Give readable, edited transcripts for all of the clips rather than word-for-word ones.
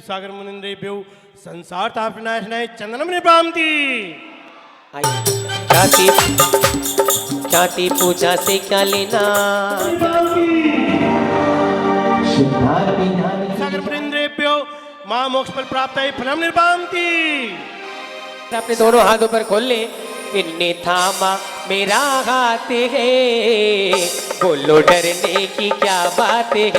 सागर मुनिंद्रे बेव संसार तापनाशनाय चंदनम निपामती। ख्याति पूजा से क्या लेना, सागर मुनिंद्रे बेव मां मोक्ष फल प्राप्त है फलम निपामती। अपने दोनों हाथों पर खोल ले। इनने थामा मेरा हाथ है, बोलो डरने की क्या बात है,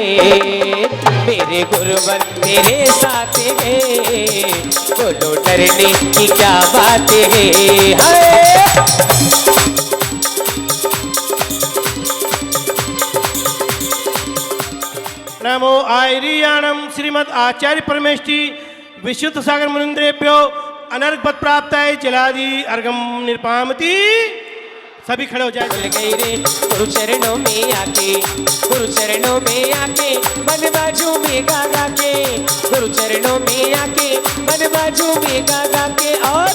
मेरे गुरुवर मेरे साथ है, बोलो डरने की क्या बात है। नमो आयरियाणम श्रीमद आचार्य परमेष्टि विशुद्ध सागर मुनिंद्रेभ्यो अनर्घपद प्राप्त है जलादि अर्घम निर्पामती। सभी खड़े हो जाए। चल गई रे गुरु चरणों में आके, गुरु चरणों में आके मन बाजू में गा गा के, गुरु चरणों में आके मन बाजू में गा गा के। और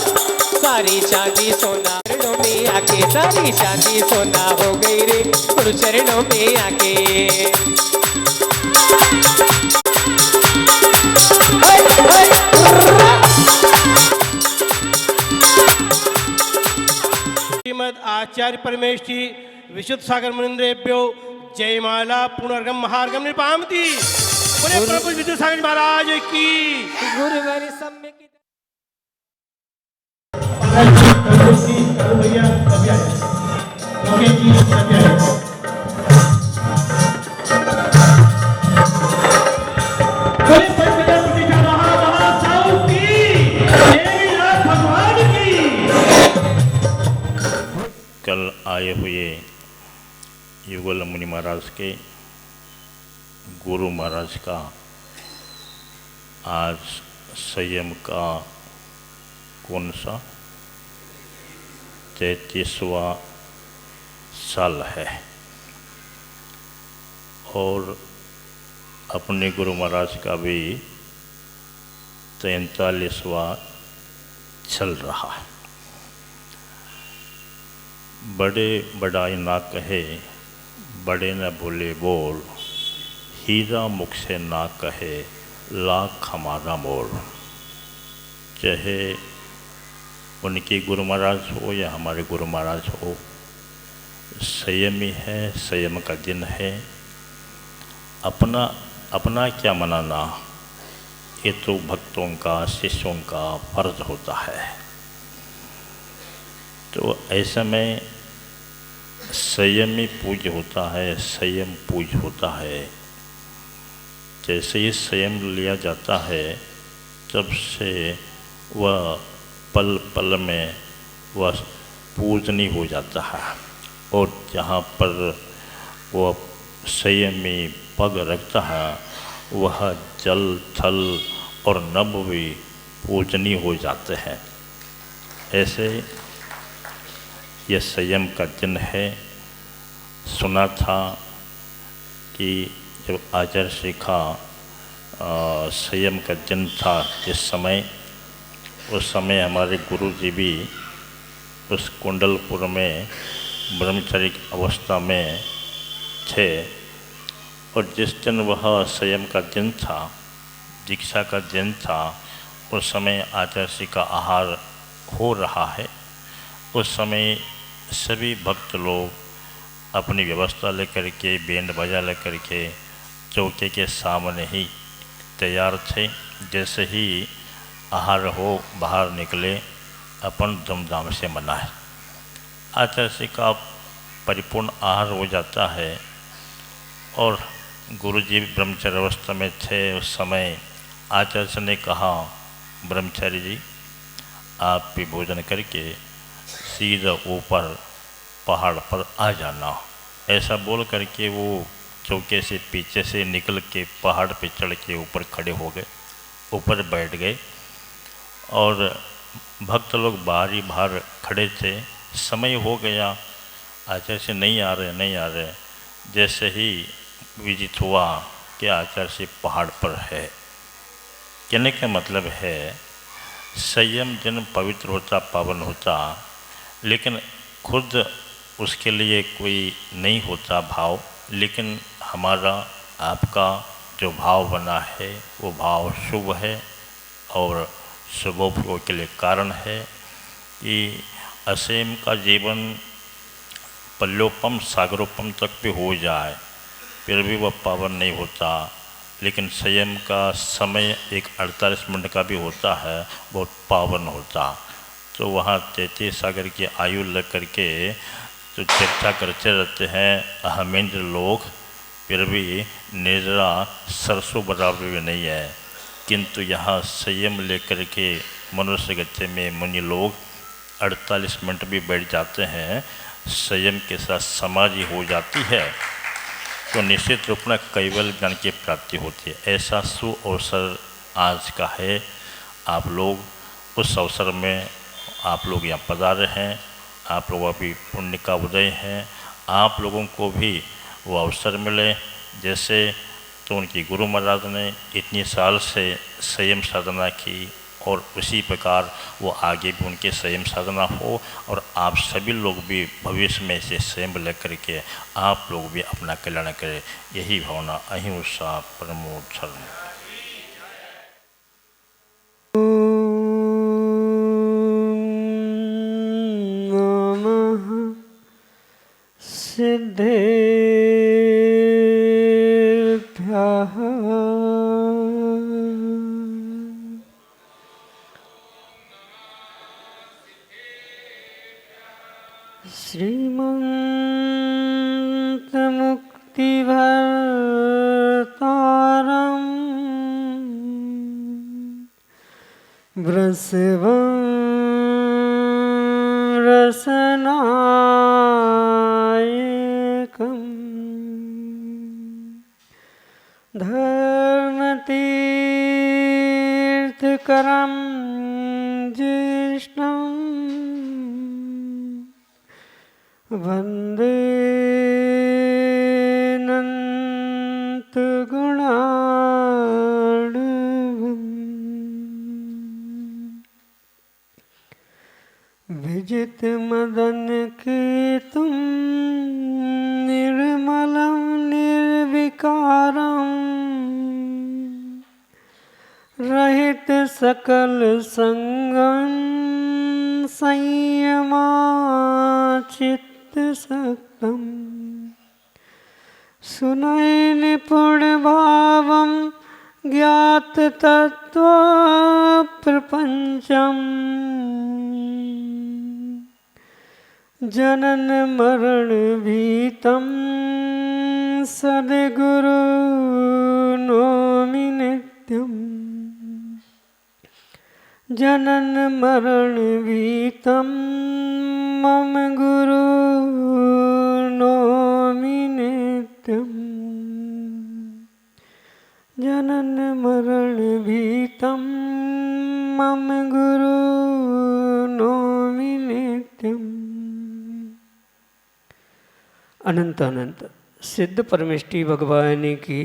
सारी चांदी सोना चरणों में आके, सारी चांदी सोना हो गई रे गुरु चरणों में आके। श्रीमद आचार्य परमेष्टि विशुद्ध सागर मुनिंद्रेभ्यो जयमाला पुनर्गम महार्गम निपामती। बोले प्रभु विशुद्ध सागर महाराज की। गुरुवर सम्य की कल आए हुए युगल मुनि महाराज के गुरु महाराज का आज संयम का कौन सा 33वां साल है और अपने गुरु महाराज का भी 43वां चल रहा है। बड़े बड़ाई ना कहे, बड़े न बोले बोल, हीरा मुख से ना कहे लाख हमारा मोल। चाहे उनके गुरु महाराज हो या हमारे गुरु महाराज हो, संयमी है, संयम का दिन है। अपना अपना क्या मनाना, ये तो भक्तों का शिष्यों का फर्ज होता है। तो ऐसे में संयमी पूज्य होता है, संयम पूज्य होता है। जैसे ही संयम लिया जाता है तब से वह पल पल में वह पूजनीय हो जाता है और जहाँ पर वह संयमी पग रखता है वह जल थल और नभ भी पूजनीय हो जाते हैं। ऐसे यह संयम का दिन है। सुना था कि जब आचार्य श्री का संयम का दिन था इस समय, उस समय हमारे गुरु जी भी उस कुंडलपुर में ब्रह्मचर्य की अवस्था में थे और जिस दिन वह संयम का दिन था, दीक्षा का दिन था, उस समय आचार्य श्री का आहार हो रहा है। उस समय सभी भक्त लोग अपनी व्यवस्था लेकर के, बैंड बाजा लेकर के चौके के सामने ही तैयार थे। जैसे ही आहार हो बाहर निकले, अपन धूमधाम से मनाए। आचार्य का परिपूर्ण आहार हो जाता है और गुरुजी ब्रह्मचर्य अवस्था में थे। उस समय आचार्य ने कहा, ब्रह्मचारी जी आप भी भोजन करके सीधा ऊपर पहाड़ पर आ जाना। ऐसा बोल करके वो चौके से पीछे से निकल के पहाड़ पे चढ़ के ऊपर खड़े हो गए, ऊपर बैठ गए। और भक्त लोग बाहर ही बाहर खड़े थे। समय हो गया, आचार्य से नहीं आ रहे। जैसे ही विदित हुआ कि आचार्य से पहाड़ पर है। कहने का मतलब है संयम जन पवित्र होता, पावन होता, लेकिन खुद उसके लिए कोई नहीं होता भाव। लेकिन हमारा आपका जो भाव बना है वो भाव शुभ है और शुभोपयोग के लिए कारण है कि असीम का जीवन पल्योपम सागरोपम तक भी हो जाए फिर भी वह पावन नहीं होता। लेकिन संयम का समय एक 48 मिनट का भी होता है, बहुत पावन होता। तो वहाँ 33 सागर की आयु लग करके तो चर्चा करते रहते हैं अहमेंद्र लोग, फिर भी निद्रा सरसों बराबर भी नहीं है। किंतु यहाँ संयम लेकर के मनुष्य गति में मुनि लोग 48 मिनट भी बैठ जाते हैं। संयम के साथ समाधि हो जाती है तो निश्चित रूप में कैवल ज्ञान की प्राप्ति होती है। ऐसा सु अवसर आज का है। आप लोग उस अवसर में आप लोग यहाँ पधारे हैं। आप लोगों का भी पुण्य का उदय है। आप लोगों को भी वो अवसर मिले जैसे तो उनकी गुरु महाराज ने इतनी साल से संयम साधना की और उसी प्रकार वो आगे भी उनके संयम साधना हो और आप सभी लोग भी भविष्य में से संयम लेकर के आप लोग भी अपना कल्याण करें। यही भावना अहिंसा परमो धर्म। सिद्धेभ्यः श्रीमन्तमुक्तिभर्तारं वृषभं रसनायकं धर्मतीर्थकरं ज्येष्ठं वन्दे अनन्तगुणार्णवम् विजितमदनकेतुं निर्मलं निर्विकारं रहितसकलसङ्गं संयमाचित्तसक्तं सुनयनिपुणभावं ज्ञाततत्त्वप्रपञ्चम् जनन मरण भीतं सद्गुरु नौमि नित्यं जनन मरण भीतं मम गुरु नौमि नित्यं जनन मरण भीतं मम गुरु नौमि नित्यम्। अनंत अनंत सिद्ध परमेष्टि भगवान की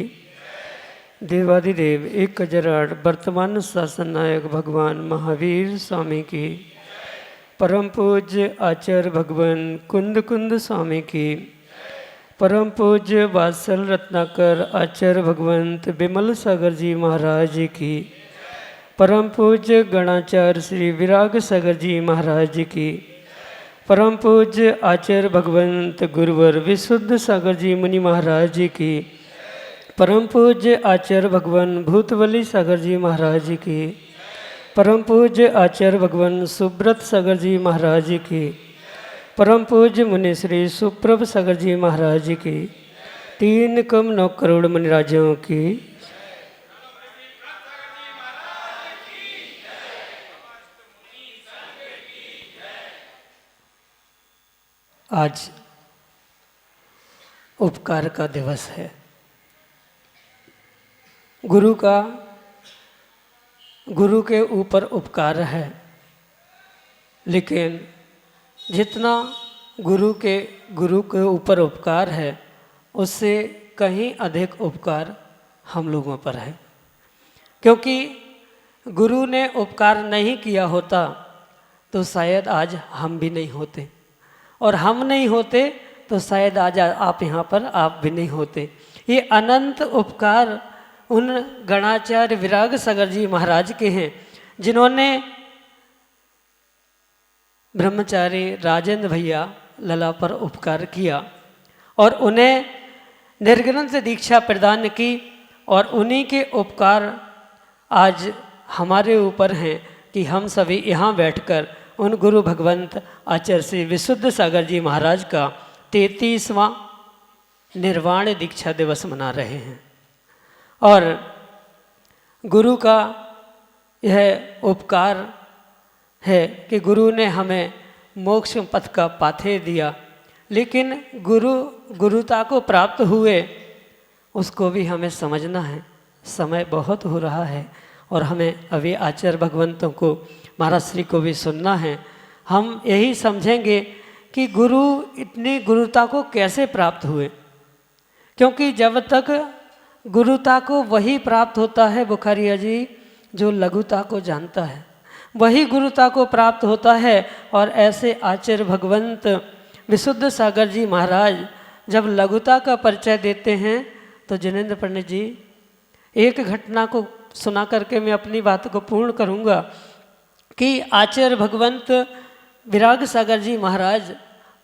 देवाधिदेव 1008 वर्तमान शासन नायक भगवान महावीर स्वामी की परम पूज्य आचार्य भगवान कुंद कुंद स्वामी की परम पूज्य वात्सल रत्नाकर आचार्य भगवंत विमल सागर जी महाराज की परम पूज्य गणाचार्य श्री विराग सागर जी महाराज की परम पूज्य आचार्य भगवंत गुरुवर विशुद्ध सागर जी मुनि महाराज जी की परम पूज्य आचार्य भगवान भूतवली सागर जी महाराज जी की, परम पूज्य आचार्य भगवान सुब्रत सागर जी महाराज जी की, परम पूज्य मुनि श्री सुप्रभ सागर जी महाराज जी की, 3 करोड़ मुनिराजों की। आज उपकार का दिवस है। गुरु के ऊपर उपकार है, लेकिन जितना गुरु के ऊपर उपकार है उससे कहीं अधिक उपकार हम लोगों पर है। क्योंकि गुरु ने उपकार नहीं किया होता तो शायद आज हम भी नहीं होते, और हम नहीं होते तो शायद आज आप यहाँ पर आप भी नहीं होते। ये अनंत उपकार उन गणाचार्य विराग सागर जी महाराज के हैं जिन्होंने ब्रह्मचारी राजेंद्र भैया लला पर उपकार किया और उन्हें निर्ग्रंथ दीक्षा प्रदान की, और उन्हीं के उपकार आज हमारे ऊपर हैं कि हम सभी यहाँ बैठकर उन गुरु भगवंत आचार्य श्री विशुद्ध सागर जी महाराज का 33वां निर्वाण दीक्षा दिवस मना रहे हैं। और गुरु का यह उपकार है कि गुरु ने हमें मोक्ष पथ का पाथे दिया, लेकिन गुरुता को प्राप्त हुए उसको भी हमें समझना है। समय बहुत हो रहा है और हमें अभी आचार्य भगवंतों को, महाराज श्री को भी सुनना है। हम यही समझेंगे कि गुरु इतनी गुरुता को कैसे प्राप्त हुए, क्योंकि जब तक गुरुता को वही प्राप्त होता है बुखारिया जी जो लघुता को जानता है, वही गुरुता को प्राप्त होता है। और ऐसे आचार्य भगवंत विशुद्ध सागर जी महाराज जब लघुता का परिचय देते हैं तो जिनेंद्र पंडित जी एक घटना को सुना करके मैं अपनी बात को पूर्ण करूंगा कि आचार्य भगवंत विराग सागर जी महाराज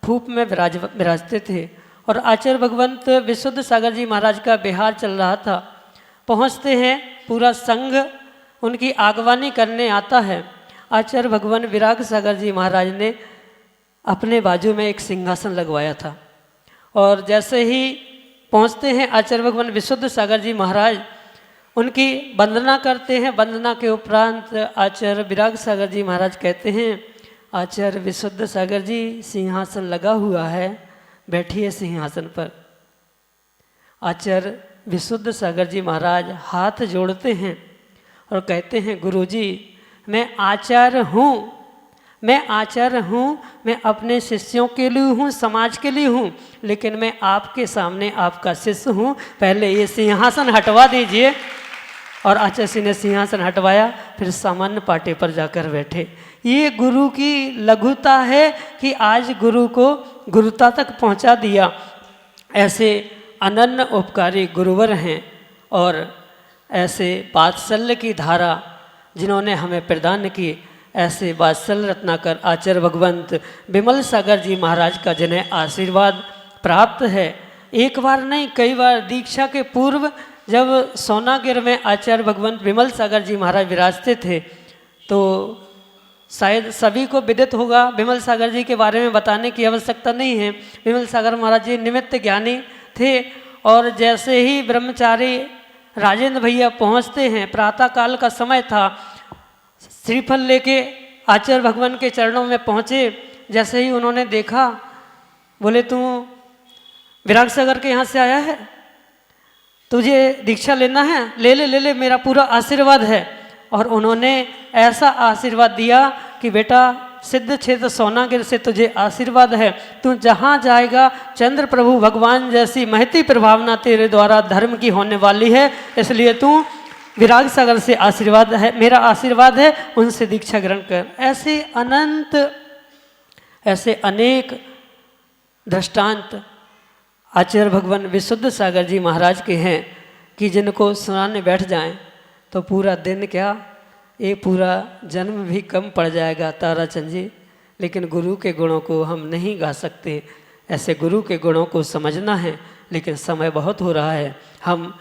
फूप में विराजते थे और आचार्य भगवंत विशुद्ध सागर जी महाराज का बिहार चल रहा था। पहुंचते हैं, पूरा संघ उनकी आगवानी करने आता है। आचार्य भगवान विराग सागर जी महाराज ने अपने बाजू में एक सिंहासन लगवाया था, और जैसे ही पहुंचते हैं आचार्य भगवान विशुद्ध सागर जी महाराज उनकी वंदना करते हैं। वंदना के उपरांत आचार्य विराग सागर जी महाराज कहते हैं, आचार्य विशुद्ध सागर जी सिंहासन लगा हुआ है, बैठिए सिंहासन पर। आचार्य विशुद्ध सागर जी महाराज हाथ जोड़ते हैं और कहते हैं, गुरुजी मैं आचार्य हूँ, मैं आचार्य हूँ, मैं अपने शिष्यों के लिए हूँ, समाज के लिए हूँ, लेकिन मैं आपके सामने आपका शिष्य हूँ, पहले ये सिंहासन हटवा दीजिए। और आचार्य जी ने सिंहासन हटवाया, फिर सामान्य पाटे पर जाकर बैठे। ये गुरु की लघुता है कि आज गुरु को गुरुता तक पहुंचा दिया। ऐसे अनन्य उपकारी गुरुवर हैं और ऐसे वात्सल्य की धारा जिन्होंने हमें प्रदान की, ऐसे वात्सल्य रत्नाकर आचार्य भगवंत विमल सागर जी महाराज का जिन्हें आशीर्वाद प्राप्त है। एक बार नहीं कई बार दीक्षा के पूर्व जब सोनागिर में आचार्य भगवंत विमल सागर जी महाराज विराजते थे तो शायद सभी को विदित होगा, विमल सागर जी के बारे में बताने की आवश्यकता नहीं है। विमल सागर महाराज जी निमित्त ज्ञानी थे और जैसे ही ब्रह्मचारी राजेंद्र भैया पहुंचते हैं, प्रातः काल का समय था, श्रीफल लेके आचार्य भगवान के चरणों में पहुँचे। जैसे ही उन्होंने देखा, बोले तू विराग सागर के यहाँ से आया है, तुझे दीक्षा लेना है, ले ले ले ले, मेरा पूरा आशीर्वाद है। और उन्होंने ऐसा आशीर्वाद दिया कि बेटा सिद्ध क्षेत्र सोनागिर से तुझे आशीर्वाद है, तू जहाँ जाएगा चंद्र प्रभु भगवान जैसी महती प्रभावना तेरे द्वारा धर्म की होने वाली है, इसलिए तू विराग सागर से आशीर्वाद है, मेरा आशीर्वाद है, उनसे दीक्षा ग्रहण कर। ऐसे अनंत, ऐसे अनेक दृष्टांत आचार्य भगवान विशुद्ध सागर जी महाराज के हैं कि जिनको सुनाने बैठ जाएं तो पूरा दिन क्या, ये पूरा जन्म भी कम पड़ जाएगा ताराचंद जी। लेकिन गुरु के गुणों को हम नहीं गा सकते, ऐसे गुरु के गुणों को समझना है, लेकिन समय बहुत हो रहा है। हम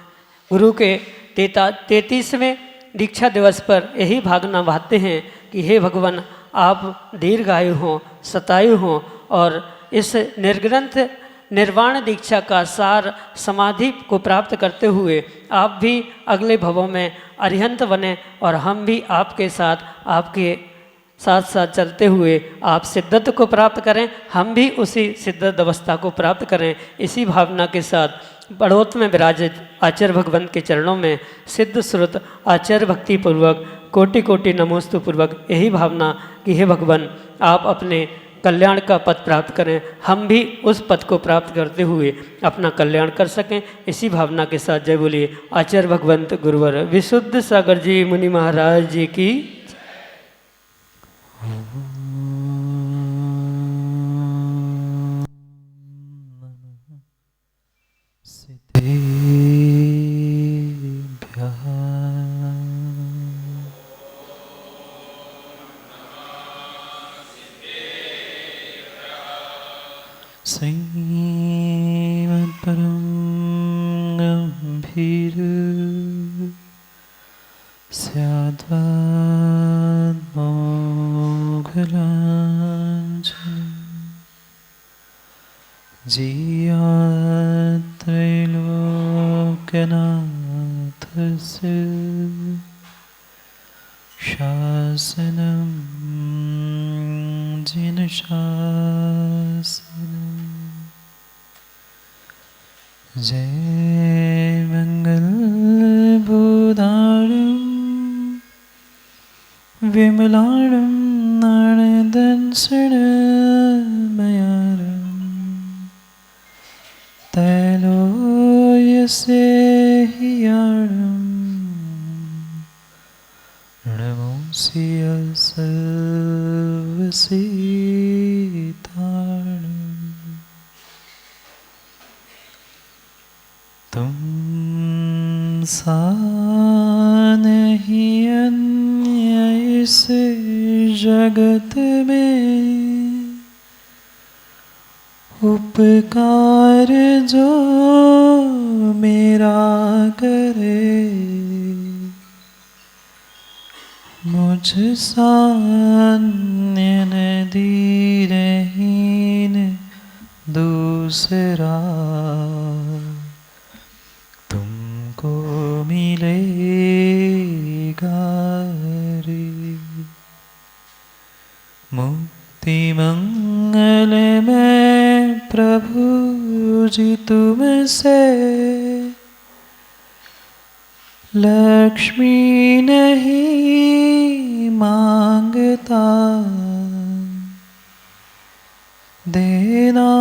गुरु के 33वें दीक्षा दिवस पर यही भावना बहाते हैं कि हे भगवान, आप दीर्घायु हों, शतायु हों और इस निर्ग्रंथ निर्वाण दीक्षा का सार समाधि को प्राप्त करते हुए आप भी अगले भवों में अरिहंत बने और हम भी आपके साथ साथ चलते हुए आप सिद्धत को प्राप्त करें, हम भी उसी सिद्धत अवस्था को प्राप्त करें। इसी भावना के साथ बड़ौत में विराजित आचार्य भगवान के चरणों में सिद्ध श्रुत आचार्य भक्ति पूर्वक कोटि कोटि नमोस्तु पूर्वक यही भावना कि हे भगवान, आप अपने कल्याण का पद प्राप्त करें, हम भी उस पद को प्राप्त करते हुए अपना कल्याण कर सकें। इसी भावना के साथ जय बोलिए आचार्य भगवंत गुरुवर विशुद्ध सागर जी मुनि महाराज जी की। श्रीमद्परं गम्भीर स्याद्वाद्मोघलाञ्छनं जियात्रैलोक्यनाथस्य शासनं जिनशासनं। जय मंगल बोधारं विमलाणं नारदंसनमयारं तैलोयसे हियाणं नमोऽस्य सर्वसिद्धाणम्। तुम सा नहीं अन्य इस जगत में, उपकार जो मेरा करे, मुझ सा अन्य नदी रहीन दूसरा तुमको मिलेगा रे। मुक्ति मंगल में प्रभु जी तुमसे, लक्ष्मी नहीं मांगता, देना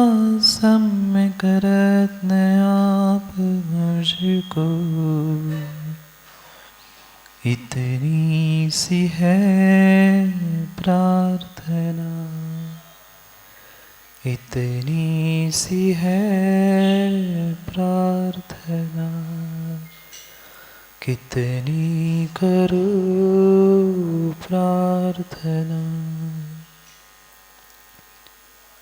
सम्यक रत्न आप मुझको। इतनी सी है प्रार्थना, इतनी सी है प्रार्थना, कितनी करो प्रार्थना।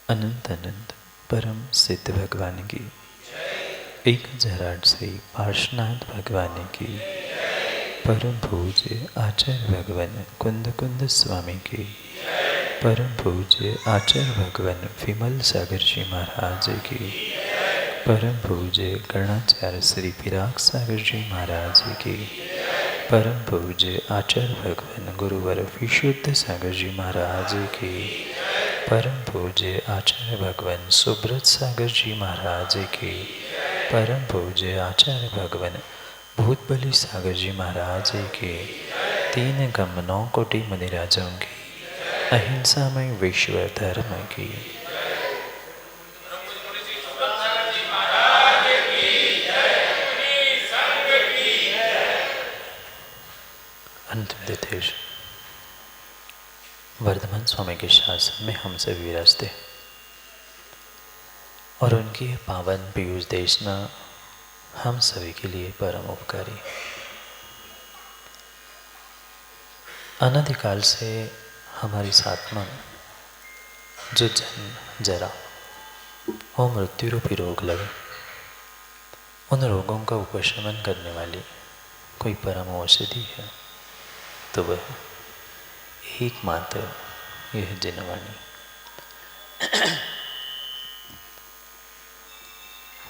अनंत अनंत परम सिद्ध भगवान की 1008 श्री पार्श्वनाथ भगवान की, परम पूज्य आचार्य भगवान कुंद कुंद स्वामी की, परम पूज्य आचार्य भगवान विमल सागर जी महाराज की, परम पूज्य गणाचार्य श्री पिराग सागर जी महाराज की, परम पूज्य आचार्य भगवान गुरुवर विशुद्ध सागर जी महाराज की, परम पूज्य आचार्य भगवान सुब्रत सागर जी महाराज की, परम पूज्य आचार्य भगवान भूतबली सागर जी महाराज की, 3 गम 9 कोटि मुनिराजों की, अहिंसामय विश्व धर्म की। अंतिम देश वर्धमान स्वामी के शासन में हम सभी विराजते और उनकी पावन पीयूष देशना हम सभी के लिए परम उपकारी। अनादिकाल से हमारी सात्मा जो जन्म जरा और मृत्यु रूपी रोग लगे, उन रोगों का उपशमन करने वाली कोई परम औषधि है तो वह एकमात्र यह जिनवाणी।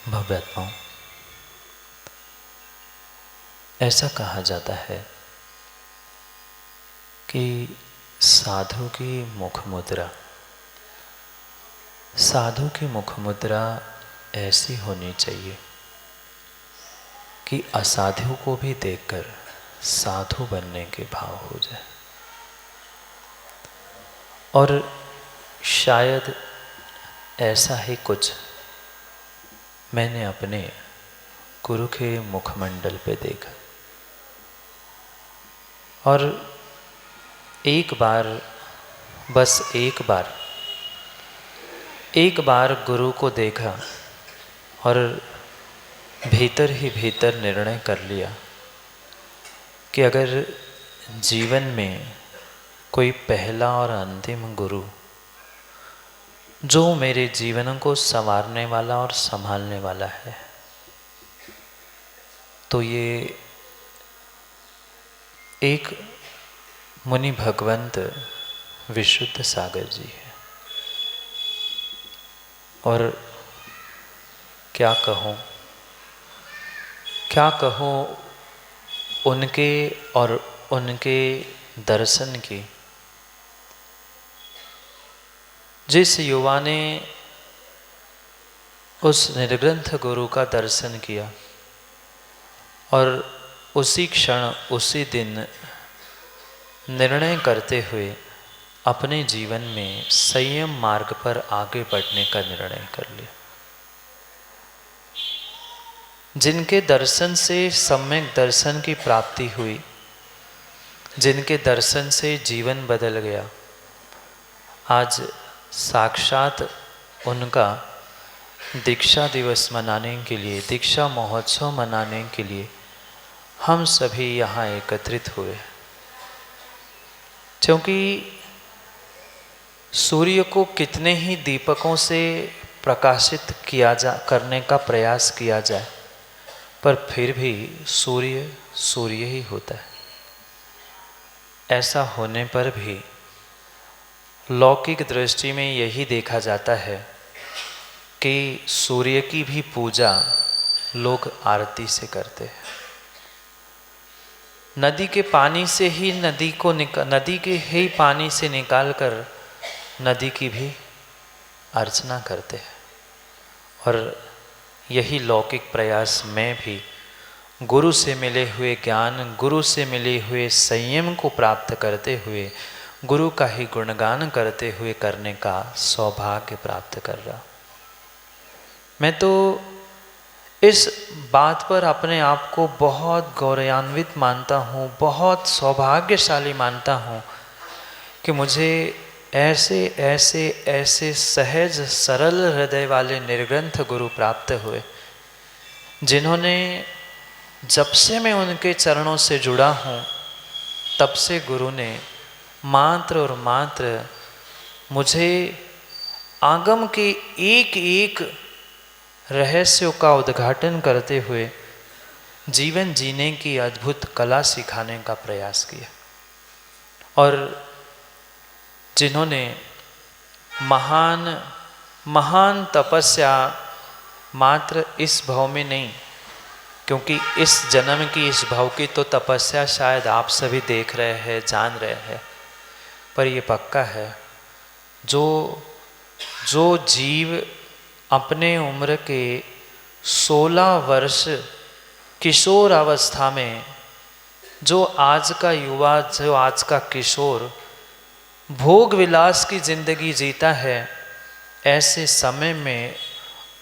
भव्यात्माओं, ऐसा कहा जाता है कि साधु की मुख मुद्रा, साधु की मुख मुद्रा ऐसी होनी चाहिए कि असाधु को भी देखकर साधु बनने के भाव हो जाए। और शायद ऐसा ही कुछ मैंने अपने गुरु के मुखमंडल पे देखा। और एक बार, बस एक बार गुरु को देखा और भीतर ही भीतर निर्णय कर लिया कि अगर जीवन में कोई पहला और अंतिम गुरु जो मेरे जीवन को संवारने वाला और संभालने वाला है तो ये एक मुनि भगवंत विशुद्ध सागर जी है। और क्या कहूँ उनके और उनके दर्शन की। जिस युवा ने उस निर्ग्रंथ गुरु का दर्शन किया और उसी क्षण उसी दिन निर्णय करते हुए अपने जीवन में संयम मार्ग पर आगे बढ़ने का निर्णय कर लिया, जिनके दर्शन से सम्यक दर्शन की प्राप्ति हुई, जिनके दर्शन से जीवन बदल गया, आज साक्षात उनका दीक्षा दिवस मनाने के लिए, दीक्षा महोत्सव मनाने के लिए हम सभी यहाँ एकत्रित हुए। क्योंकि सूर्य को कितने ही दीपकों से प्रकाशित करने का प्रयास किया जाए, पर फिर भी सूर्य सूर्य ही होता है। ऐसा होने पर भी लौकिक दृष्टि में यही देखा जाता है कि सूर्य की भी पूजा लोग आरती से करते हैं। नदी के पानी से ही नदी के ही पानी से निकालकर नदी की भी अर्चना करते हैं। और यही लौकिक प्रयास में भी गुरु से मिले हुए ज्ञान, गुरु से मिले हुए संयम को प्राप्त करते हुए, गुरु का ही गुणगान करते हुए करने का सौभाग्य प्राप्त कर रहा। मैं तो इस बात पर अपने आप को बहुत गौरवान्वित मानता हूँ, बहुत सौभाग्यशाली मानता हूँ कि मुझे ऐसे सहज सरल हृदय वाले निर्ग्रंथ गुरु प्राप्त हुए, जिन्होंने जब से मैं उनके चरणों से जुड़ा हूँ तब से गुरु ने मात्र और मात्र मुझे आगम के एक एक रहस्यों का उद्घाटन करते हुए जीवन जीने की अद्भुत कला सिखाने का प्रयास किया। और जिन्होंने महान तपस्या मात्र इस भाव में नहीं, क्योंकि इस जन्म की इस भाव की तो तपस्या शायद आप सभी देख रहे हैं, जान रहे हैं, पर ये पक्का है जो जीव अपने उम्र के 16 वर्ष किशोर अवस्था में, जो आज का युवा, जो आज का किशोर भोग विलास की जिंदगी जीता है, ऐसे समय में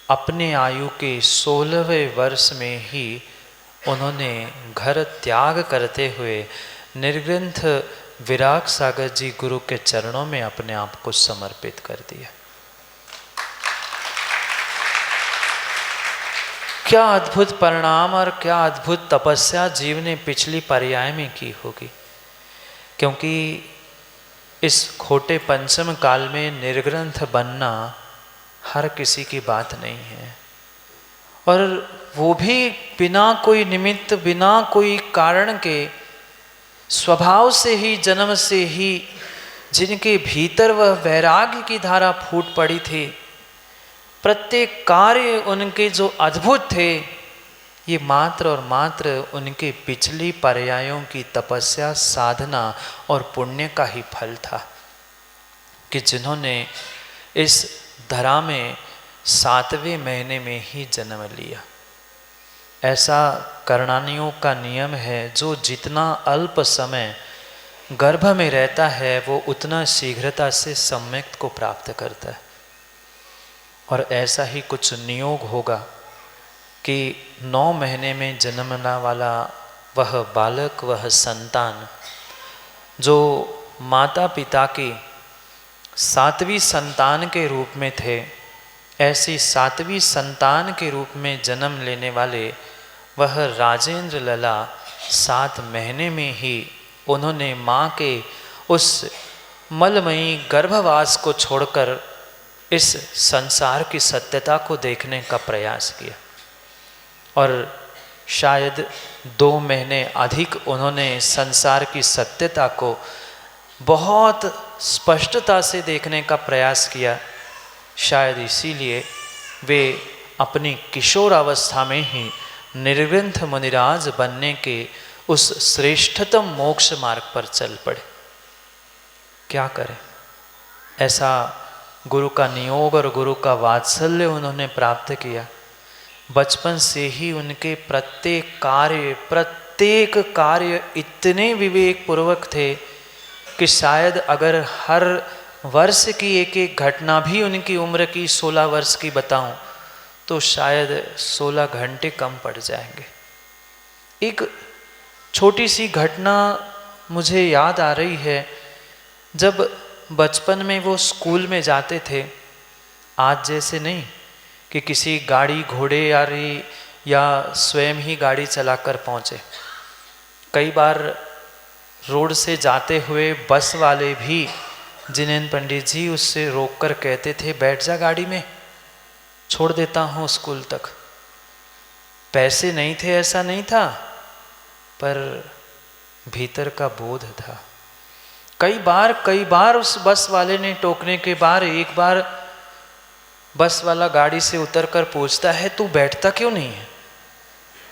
अपने आयु के 16वें वर्ष में ही उन्होंने घर त्याग करते हुए निर्ग्रंथ विराग सागर जी गुरु के चरणों में अपने आप को समर्पित कर दिया। क्या अद्भुत परिणाम और क्या अद्भुत तपस्या जीव ने पिछली पर्याय में की होगी। क्योंकि इस खोटे पंचम काल में निर्ग्रंथ बनना हर किसी की बात नहीं है। और वो भी बिना कोई निमित्त, बिना कोई कारण के, स्वभाव से ही, जन्म से ही जिनके भीतर वह वैराग्य की धारा फूट पड़ी थी, प्रत्येक कार्य उनके जो अद्भुत थे, ये मात्र और मात्र उनके पिछली पर्यायों की तपस्या, साधना और पुण्य का ही फल था कि जिन्होंने इस धरा में 7वें महीने में ही जन्म लिया। ऐसा करणानियों का नियम है, जो जितना अल्प समय गर्भ में रहता है वो उतना शीघ्रता से सम्यक को प्राप्त करता है। और ऐसा ही कुछ नियोग होगा कि 9 महीने में जन्मने वाला वह बालक, वह संतान जो माता पिता की 7वीं संतान के रूप में थे, ऐसी 7वीं संतान के रूप में जन्म लेने वाले वह राजेंद्र लला 7 महीने में ही उन्होंने माँ के उस मलमयी गर्भवास को छोड़कर इस संसार की सत्यता को देखने का प्रयास किया। और शायद 2 महीने अधिक उन्होंने संसार की सत्यता को बहुत स्पष्टता से देखने का प्रयास किया। शायद इसीलिए वे अपनी किशोरावस्था में ही निर्ग्रंथ मुनिराज बनने के उस श्रेष्ठतम मोक्ष मार्ग पर चल पड़े। क्या करें, ऐसा गुरु का नियोग और गुरु का वात्सल्य उन्होंने प्राप्त किया। बचपन से ही उनके प्रत्येक कार्य इतने विवेक पूर्वक थे कि शायद अगर हर वर्ष की एक एक घटना भी उनकी उम्र की 16 वर्ष की बताऊं तो शायद 16 घंटे कम पड़ जाएंगे। एक छोटी सी घटना मुझे याद आ रही है, जब बचपन में वो स्कूल में जाते थे, आज जैसे नहीं कि किसी गाड़ी घोड़े या स्वयं ही गाड़ी चलाकर पहुँचे। कई बार रोड से जाते हुए बस वाले भी जिनेंद्र पंडित जी उससे रोककर कहते थे, बैठ जा गाड़ी में, छोड़ देता हूँ स्कूल तक। पैसे नहीं थे ऐसा नहीं था, पर भीतर का बोध था। कई बार उस बस वाले ने टोकने के बाद एक बार बस वाला गाड़ी से उतरकर पूछता है, तू बैठता क्यों नहीं है?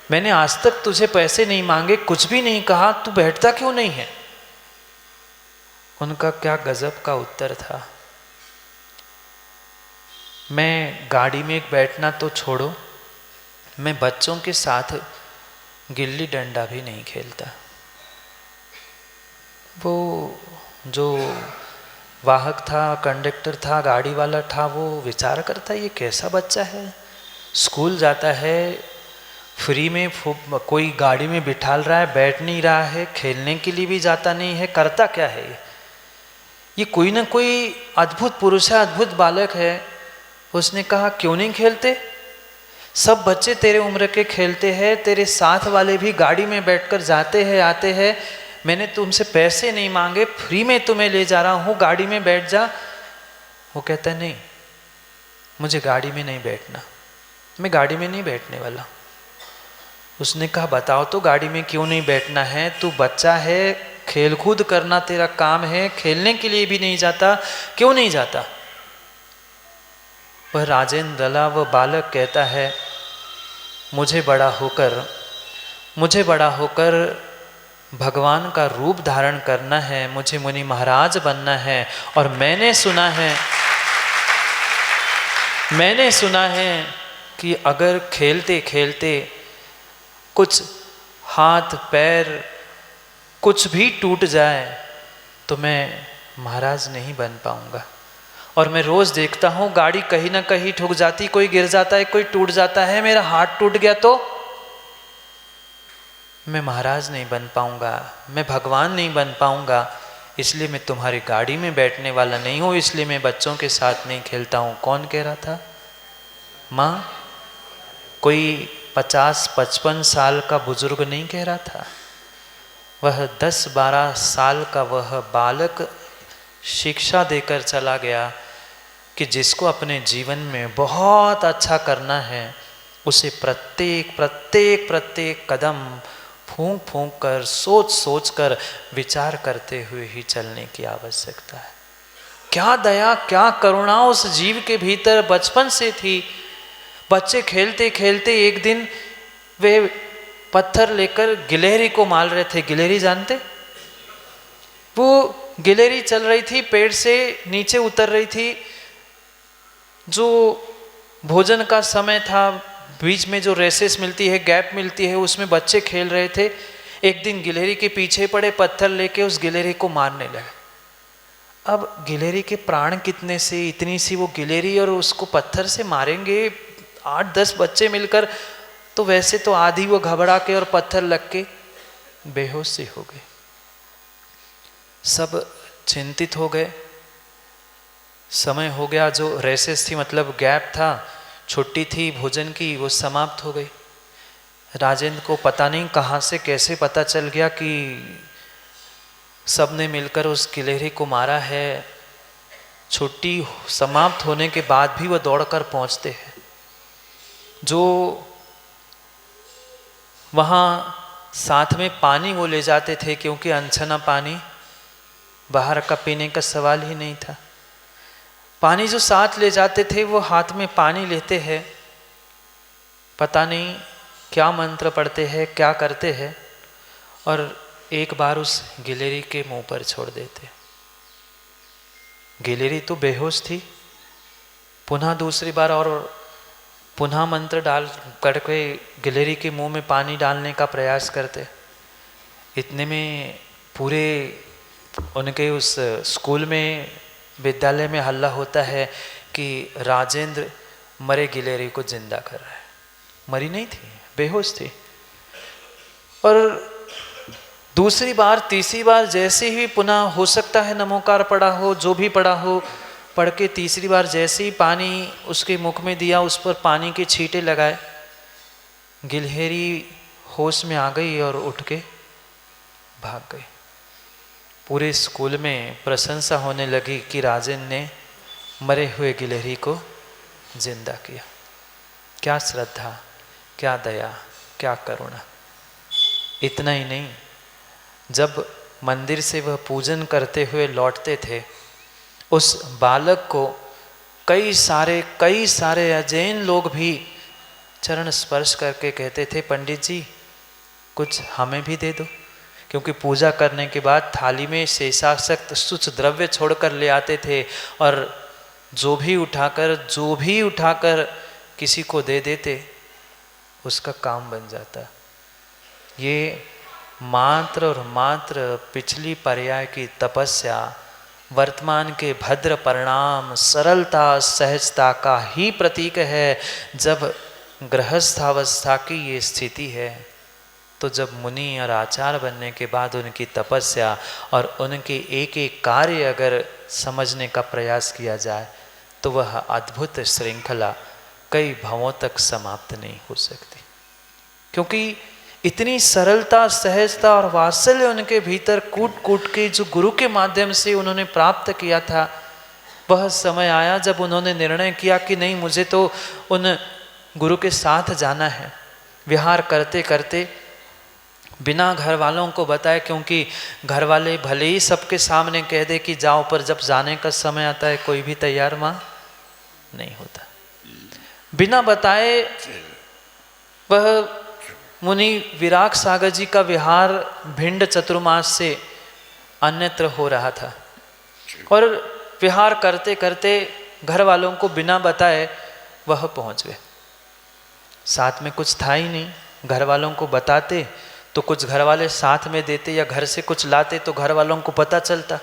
मैंने आज तक तुझे पैसे नहीं मांगे, कुछ भी नहीं कहा, तू बैठता क्यों नहीं है? उनका क्या गजब का उत्तर था, मैं गाड़ी में बैठना तो छोड़ो, मैं बच्चों के साथ गिल्ली डंडा भी नहीं खेलता। वो जो वाहक था, कंडक्टर था, गाड़ी वाला था, वो विचार करता ये कैसा बच्चा है, स्कूल जाता है, फ्री में कोई गाड़ी में बिठाल रहा है, बैठ नहीं रहा है, खेलने के लिए भी जाता नहीं है, करता क्या है ये कोई ना कोई अद्भुत पुरुष है, अद्भुत बालक है। उसने कहा क्यों नहीं खेलते, सब बच्चे तेरे उम्र के खेलते हैं, तेरे साथ वाले भी गाड़ी में बैठकर जाते हैं आते हैं, मैंने तुमसे पैसे नहीं मांगे, फ्री में तुम्हें ले जा रहा हूँ, गाड़ी में बैठ जा। वो कहता है नहीं, मुझे गाड़ी में नहीं बैठना, मैं गाड़ी में नहीं बैठने वाला। उसने कहा बताओ तो गाड़ी में क्यों नहीं बैठना है, तू बच्चा है, खेल कूद करना तेरा काम है, खेलने के लिए भी नहीं जाता, क्यों नहीं जाता? वह राजेंद्र लला वो बालक कहता है, मुझे बड़ा होकर भगवान का रूप धारण करना है, मुझे मुनि महाराज बनना है। और मैंने सुना है कि अगर खेलते खेलते कुछ हाथ पैर कुछ भी टूट जाए तो मैं महाराज नहीं बन पाऊंगा। और मैं रोज़ देखता हूँ गाड़ी कहीं ना कहीं ठुक जाती, कोई गिर जाता है, कोई टूट जाता है, मेरा हाथ टूट गया तो मैं महाराज नहीं बन पाऊंगा, मैं भगवान नहीं बन पाऊंगा। इसलिए मैं तुम्हारी गाड़ी में बैठने वाला नहीं हूँ, इसलिए मैं बच्चों के साथ नहीं खेलता हूँ। कौन कह रहा था? माँ? कोई 50-55 साल का बुजुर्ग नहीं कह रहा था, वह 10-12 साल का वह बालक शिक्षा देकर चला गया कि जिसको अपने जीवन में बहुत अच्छा करना है उसे प्रत्येक प्रत्येक प्रत्येक कदम फूंक फूंक कर, सोच सोच कर, विचार करते हुए ही चलने की आवश्यकता है। क्या दया, क्या करुणा उस जीव के भीतर बचपन से थी। बच्चे खेलते खेलते एक दिन वे पत्थर लेकर गिलहरी को मार रहे थे। गिलहरी जानते? वो गिलहरी चल रही थी, पेड़ से नीचे उतर रही थी। जो भोजन का समय था, बीच में जो रेसेस मिलती है, गैप मिलती है, उसमें बच्चे खेल रहे थे। एक दिन गिलहरी के पीछे पड़े, पत्थर लेके उस गिलहरी को मारने लगे। अब गिलहरी के प्राण कितने से, इतनी सी वो गिलहरी और उसको पत्थर से मारेंगे 8-10 बच्चे मिलकर, तो वैसे तो आधी वो घबरा के और पत्थर लग के बेहोश से हो गए। सब चिंतित हो गए। समय हो गया, जो रेसेस थी मतलब गैप था, छुट्टी थी भोजन की, वो समाप्त हो गई। राजेंद्र को पता नहीं कहाँ से कैसे पता चल गया कि सब ने मिलकर उस गिलहरी को मारा है। छुट्टी समाप्त होने के बाद भी वो दौड़कर पहुँचते हैं। जो वहाँ साथ में पानी वो ले जाते थे, क्योंकि अनछना पानी बाहर का पीने का सवाल ही नहीं था। पानी जो साथ ले जाते थे, वो हाथ में पानी लेते हैं, पता नहीं क्या मंत्र पढ़ते हैं, क्या करते हैं, और एक बार उस गिलहरी के मुंह पर छोड़ देते। गिलहरी तो बेहोश थी। पुनः दूसरी बार और पुनः मंत्र डाल करके गिलहरी के मुंह में पानी डालने का प्रयास करते। इतने में पूरे उनके उस स्कूल में, विद्यालय में हल्ला होता है कि राजेंद्र मरे गिलहरी को जिंदा कर रहा है। मरी नहीं थी, बेहोश थी। और दूसरी बार, तीसरी बार जैसे ही पुनः, हो सकता है नमोकार पढ़ा हो, जो भी पढ़ा हो, पढ़ के तीसरी बार जैसे ही पानी उसके मुख में दिया, उस पर पानी के छींटे लगाए, गिलहरी होश में आ गई और उठ के भाग गई। पूरे स्कूल में प्रशंसा होने लगी कि राजेंद्र ने मरे हुए गिलहरी को जिंदा किया। क्या श्रद्धा, क्या दया, क्या करुणा। इतना ही नहीं, जब मंदिर से वह पूजन करते हुए लौटते थे, उस बालक को कई सारे अजैन लोग भी चरण स्पर्श करके कहते थे, पंडित जी कुछ हमें भी दे दो। क्योंकि पूजा करने के बाद थाली में शेषासक्त शुच द्रव्य छोड़कर ले आते थे, और जो भी उठाकर किसी को दे देते, उसका काम बन जाता। ये मात्र और मात्र पिछली पर्याय की तपस्या, वर्तमान के भद्र परिणाम, सरलता सहजता का ही प्रतीक है। जब गृहस्थावस्था की ये स्थिति है, तो जब मुनि और आचार्य बनने के बाद उनकी तपस्या और उनके एक एक कार्य अगर समझने का प्रयास किया जाए, तो वह अद्भुत श्रृंखला कई भवों तक समाप्त नहीं हो सकती। क्योंकि इतनी सरलता, सहजता और वात्सल्य उनके भीतर कूट कूट के जो गुरु के माध्यम से उन्होंने प्राप्त किया था, वह समय आया जब उन्होंने निर्णय किया कि नहीं, मुझे तो उन गुरु के साथ जाना है। विहार करते करते बिना घर वालों को बताए, क्योंकि घर वाले भले ही सबके सामने कह दे कि जाओ, पर जब जाने का समय आता है कोई भी तैयार मां नहीं होता। बिना बताए वह मुनि विराग सागर जी का विहार भिंड चतुर्मास से अन्यत्र हो रहा था, और विहार करते करते घर वालों को बिना बताए वह पहुंच गए। साथ में कुछ था ही नहीं। घर वालों को बताते तो कुछ घर वाले साथ में देते, या घर से कुछ लाते तो घर वालों को पता चलता।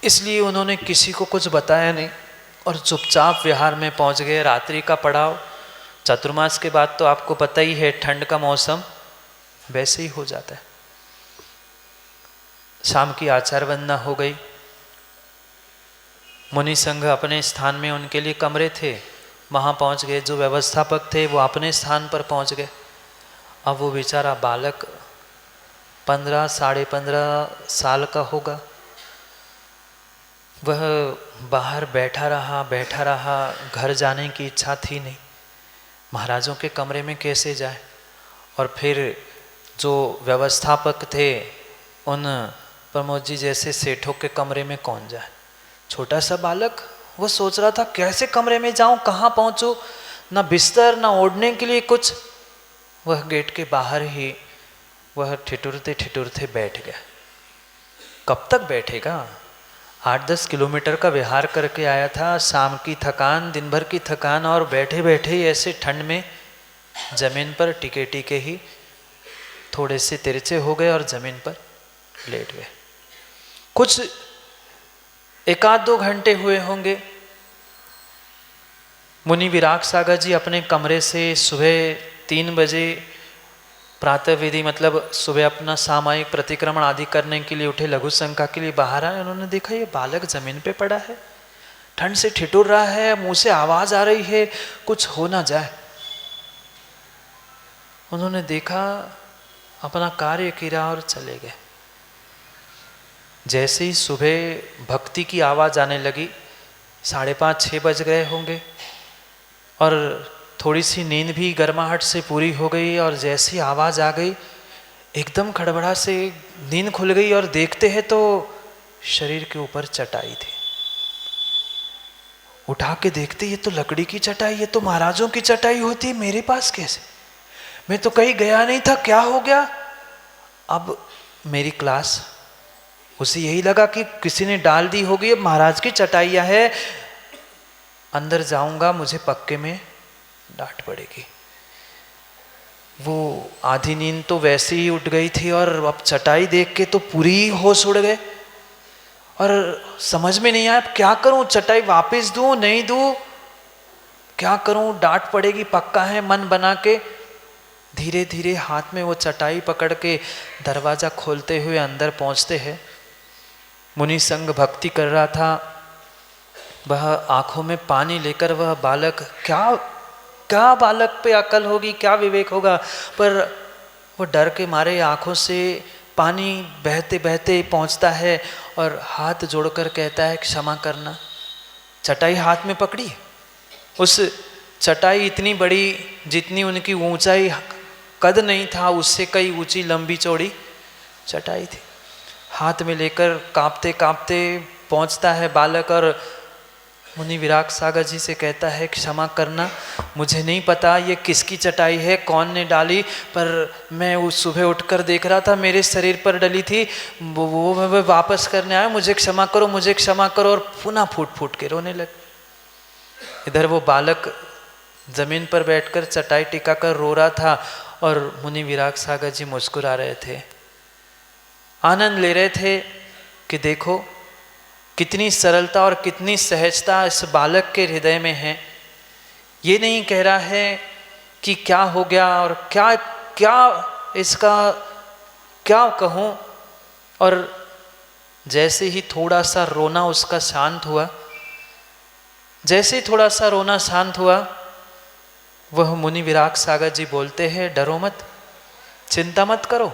इसलिए उन्होंने किसी को कुछ बताया नहीं और चुपचाप विहार में पहुंच गए। रात्रि का पड़ाव, चतुर्मास के बाद तो आपको पता ही है ठंड का मौसम वैसे ही हो जाता है। शाम की आचार वंदना हो गई। मुनि संघ अपने स्थान में, उनके लिए कमरे थे, वहाँ पहुँच गए। जो व्यवस्थापक थे वो अपने स्थान पर पहुँच गए। अब वो बेचारा बालक 15 साढ़े 15 साल का होगा, वह बाहर बैठा रहा। घर जाने की इच्छा थी नहीं। महाराजों के कमरे में कैसे जाए, और फिर जो व्यवस्थापक थे उन प्रमोद जी जैसे सेठों के कमरे में कौन जाए। छोटा सा बालक वो सोच रहा था कैसे कमरे में जाऊं, कहाँ पहुंचूं, ना बिस्तर ना ओढ़ने के लिए कुछ। वह गेट के बाहर ही वह ठिठुरते ठिठुरते बैठ गया। कब तक बैठेगा, 8-10 किलोमीटर का विहार करके आया था, शाम की थकान, दिन भर की थकान, और बैठे बैठे ही ऐसे ठंड में जमीन पर टिके टिके ही थोड़े से तिरछे हो गए और जमीन पर लेट गए। कुछ 1-2 घंटे हुए होंगे। मुनि विराग सागर जी अपने कमरे से सुबह 3 बजे प्रातः विधि मतलब सुबह अपना सामायिक प्रतिक्रमण आदि करने के लिए उठे, लघु शंका के लिए बाहर आए। उन्होंने देखा ये बालक जमीन पे पड़ा है, ठंड से ठिठुर रहा है, मुंह से आवाज आ रही है, कुछ हो ना जाए। उन्होंने देखा, अपना कार्य किया और चले गए। जैसे ही सुबह भक्ति की आवाज आने लगी, 5:30-6 बज गए होंगे, और थोड़ी सी नींद भी गर्माहट से पूरी हो गई, और जैसी आवाज़ आ गई एकदम खड़बड़ा से नींद खुल गई, और देखते हैं तो शरीर के ऊपर चटाई थी। उठा के देखते ये तो लकड़ी की चटाई, ये तो महाराजों की चटाई होती है, मेरे पास कैसे, मैं तो कहीं गया नहीं था, क्या हो गया। अब मेरी क्लास, उसे यही लगा कि किसी ने डाल दी होगी, अब महाराज की चटाइयाँ है, अंदर जाऊंगा मुझे पक्के में डांट पड़ेगी। वो आधी नींद तो वैसे ही उठ गई थी, और अब चटाई देख के तो पूरी होश उड़ गए, और समझ में नहीं आया क्या करूं, चटाई वापस दूं नहीं दूं, क्या करूं, डांट पड़ेगी पक्का है। मन बना के धीरे धीरे हाथ में वो चटाई पकड़ के दरवाजा खोलते हुए अंदर पहुंचते हैं। मुनि संग भक्ति कर रहा था, वह आंखों में पानी लेकर वह बालक, क्या बालक पे अकल होगी, क्या विवेक होगा, पर वो डर के मारे आंखों से पानी बहते बहते पहुंचता है और हाथ जोड़कर कहता है क्षमा करना। चटाई हाथ में पकड़ी, उस चटाई इतनी बड़ी जितनी उनकी ऊंचाई कद नहीं था, उससे कई ऊंची लंबी चौड़ी चटाई थी। हाथ में लेकर कांपते कांपते पहुंचता है बालक, और मुनि विराग सागर जी से कहता है क्षमा करना, मुझे नहीं पता ये किसकी चटाई है, कौन ने डाली, पर मैं उस सुबह उठकर देख रहा था मेरे शरीर पर डली थी, वो मैं वापस करने आया, मुझे क्षमा करो, मुझे क्षमा करो। और पुनः फूट फूट के रोने लगे। इधर वो बालक जमीन पर बैठकर चटाई टिकाकर रो रहा था, और मुनि विराग सागर जी मुस्कुरा रहे थे, आनंद ले रहे थे कि देखो कितनी सरलता और कितनी सहजता इस बालक के हृदय में है। ये नहीं कह रहा है कि क्या हो गया और क्या क्या इसका क्या कहूँ। और जैसे ही थोड़ा सा रोना उसका शांत हुआ, जैसे ही थोड़ा सा रोना शांत हुआ, वह मुनि विराग सागर जी बोलते हैं डरो मत, चिंता मत करो,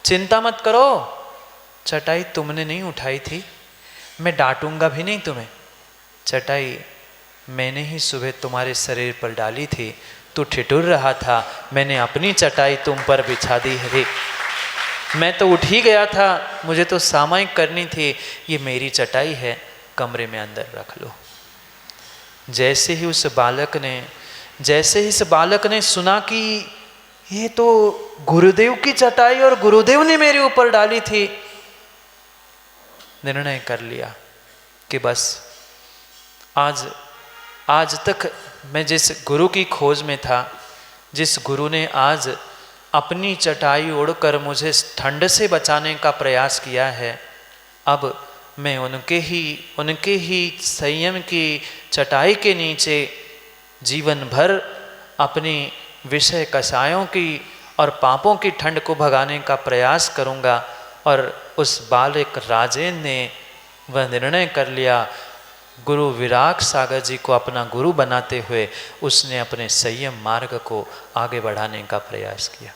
चिंता मत करो, चटाई तुमने नहीं उठाई थी, मैं डांटूंगा भी नहीं तुम्हें, चटाई मैंने ही सुबह तुम्हारे शरीर पर डाली थी, तू ठिठुर रहा था, मैंने अपनी चटाई तुम पर बिछा दी है, मैं तो उठ ही गया था, मुझे तो सामायिक करनी थी, ये मेरी चटाई है, कमरे में अंदर रख लो। जैसे ही इस बालक ने सुना कि ये तो गुरुदेव की चटाई और गुरुदेव ने मेरे ऊपर डाली थी, निर्णय कर लिया कि बस आज तक मैं जिस गुरु की खोज में था, जिस गुरु ने आज अपनी चटाई ओढ़कर मुझे ठंड से बचाने का प्रयास किया है, अब मैं उनके ही संयम की चटाई के नीचे जीवन भर अपनी विषय कषायों की और पापों की ठंड को भगाने का प्रयास करूंगा। और उस बालक राजेंद्र ने वह निर्णय कर लिया, गुरु विराग सागर जी को अपना गुरु बनाते हुए उसने अपने संयम मार्ग को आगे बढ़ाने का प्रयास किया।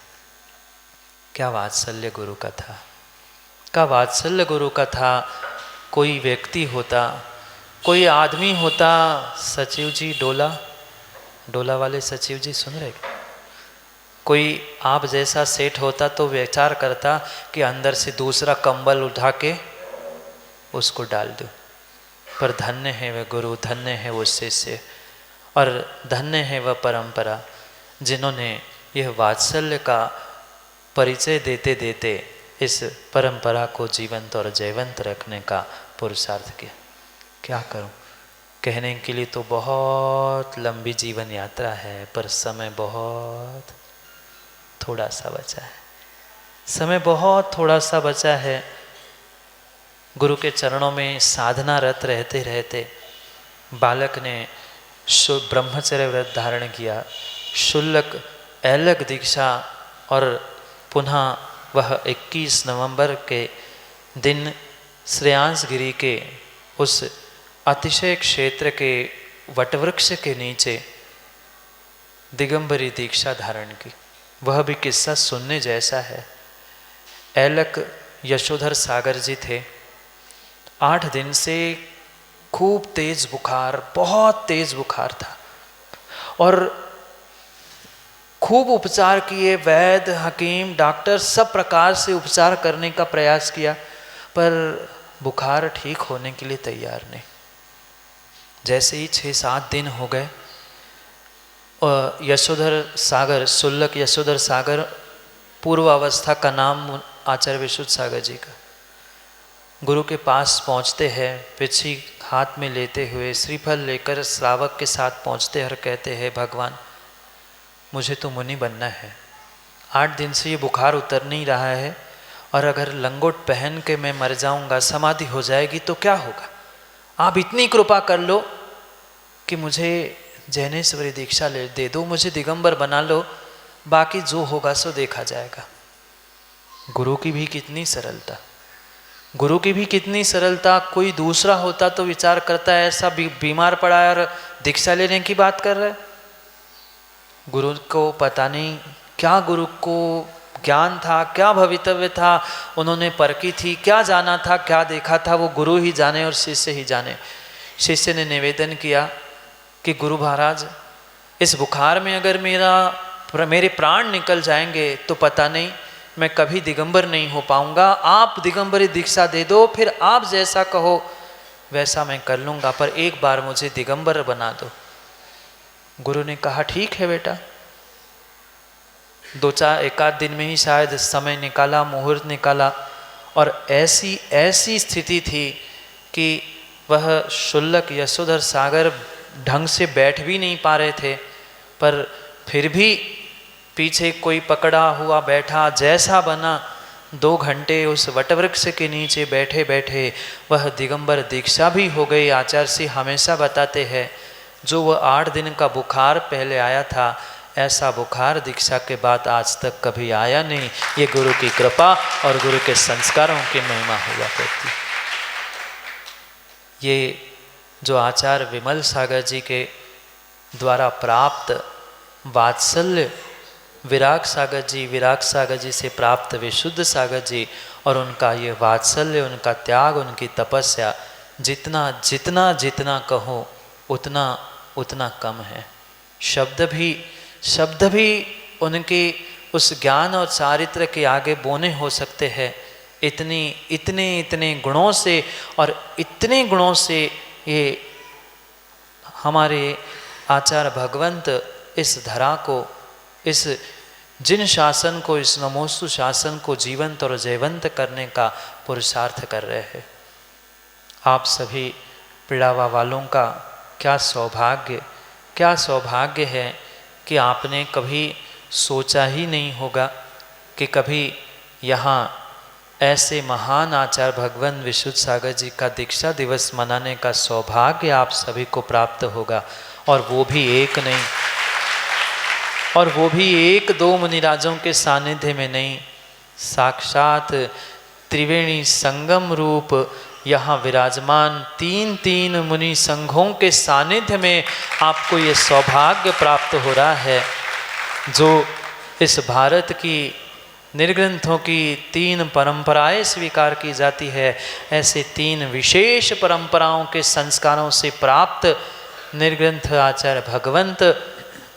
क्या वात्सल्य गुरु का था, क्या वात्सल्य गुरु का था। कोई व्यक्ति होता, कोई आदमी होता, सचिव जी डोला, डोला वाले सचिव जी सुन रहे क्या? कोई आप जैसा सेठ होता तो विचार करता कि अंदर से दूसरा कंबल उठा के उसको डाल दूं, पर धन्य है वह गुरु, धन्य है वो शिष्य और धन्य है वह परंपरा जिन्होंने यह वात्सल्य का परिचय देते देते इस परंपरा को जीवंत और जयवंत रखने का पुरुषार्थ किया। क्या करूं, कहने के लिए तो बहुत लंबी जीवन यात्रा है, पर समय बहुत थोड़ा सा बचा है, समय बहुत थोड़ा सा बचा है। गुरु के चरणों में साधना रत रहते रहते बालक ने ब्रह्मचर्य व्रत धारण किया, शुल्लक ऐलक दीक्षा, और पुनः वह 21 नवंबर के दिन श्रेयांस गिरी के उस अतिशय क्षेत्र के वटवृक्ष के नीचे दिगंबरी दीक्षा धारण की। वह भी किस्सा सुनने जैसा है। ऐलक यशोधर सागर जी थे। 8 दिन से खूब तेज बुखार, बहुत तेज बुखार था और खूब उपचार किए, वैद्य, हकीम, डॉक्टर सब प्रकार से उपचार करने का प्रयास किया, पर बुखार ठीक होने के लिए तैयार नहीं। जैसे ही 6-7 दिन हो गए, यशोधर सागर, शुल्लक यशोधर सागर, पूर्व अवस्था का नाम आचार्य विशुद्ध सागर जी का, गुरु के पास पहुंचते हैं, पिछी हाथ में लेते हुए श्रीफल लेकर श्रावक के साथ पहुंचते हैं और कहते हैं, भगवान मुझे तो मुनि बनना है, 8 दिन से ये बुखार उतर नहीं रहा है, और अगर लंगोट पहन के मैं मर जाऊंगा, समाधि हो जाएगी तो क्या होगा, आप इतनी कृपा कर लो कि मुझे जैनेश्वरी दीक्षा ले दे दो, मुझे दिगंबर बना लो, बाकी जो होगा सो देखा जाएगा। गुरु की भी कितनी सरलता, गुरु की भी कितनी सरलता। कोई दूसरा होता तो विचार करता है ऐसा बीमार पड़ा है और दीक्षा लेने की बात कर रहा है। गुरु को पता नहीं क्या, गुरु को ज्ञान था, क्या भवितव्य था, उन्होंने परखी थी, क्या जाना था, क्या देखा था, वो गुरु ही जाने और शिष्य ही जाने। शिष्य ने निवेदन किया कि गुरु महाराज, इस बुखार में अगर मेरे प्राण निकल जाएंगे तो पता नहीं मैं कभी दिगंबर नहीं हो पाऊंगा, आप दिगंबरी दीक्षा दे दो, फिर आप जैसा कहो वैसा मैं कर लूँगा, पर एक बार मुझे दिगंबर बना दो। गुरु ने कहा ठीक है बेटा। 1 दिन में ही शायद समय निकाला, मुहूर्त निकाला, और ऐसी स्थिति थी कि वह शुल्लक यशोधर सागर ढंग से बैठ भी नहीं पा रहे थे, पर फिर भी पीछे कोई पकड़ा हुआ बैठा, जैसा बना 2 घंटे उस वटवृक्ष के नीचे बैठे बैठे वह दिगंबर दीक्षा भी हो गई। आचार्य जी हमेशा बताते हैं, जो वह 8 दिन का बुखार पहले आया था, ऐसा बुखार दीक्षा के बाद आज तक कभी आया नहीं। ये गुरु की कृपा और गुरु के संस्कारों की महिमा हुआ करती। ये जो आचार्य विमल सागर जी के द्वारा प्राप्त वात्सल्य, विराग सागर जी से प्राप्त विशुद्ध सागर जी, और उनका ये वात्सल्य, उनका त्याग, उनकी तपस्या, जितना जितना जितना कहो उतना उतना कम है। शब्द भी उनके उस ज्ञान और चारित्र के आगे बोने हो सकते हैं। इतने गुणों से, और इतने गुणों से ये हमारे आचार्य भगवंत इस धरा को, इस जिन शासन को, इस नमोस्तु शासन को जीवंत और जयवंत करने का पुरुषार्थ कर रहे हैं। आप सभी पिड़ावा वालों का क्या सौभाग्य है कि आपने कभी सोचा ही नहीं होगा कि कभी यहाँ ऐसे महान आचार्य भगवान विशुद्ध सागर जी का दीक्षा दिवस मनाने का सौभाग्य आप सभी को प्राप्त होगा, और वो भी एक नहीं, और वो भी 1-2 मुनिराजों के सानिध्य में नहीं, साक्षात त्रिवेणी संगम रूप यहाँ विराजमान 3 मुनि संघों के सानिध्य में आपको ये सौभाग्य प्राप्त हो रहा है। जो इस भारत की निर्ग्रंथों की 3 परंपराएं स्वीकार की जाती है, ऐसे 3 विशेष परंपराओं के संस्कारों से प्राप्त निर्ग्रंथ आचार्य भगवंत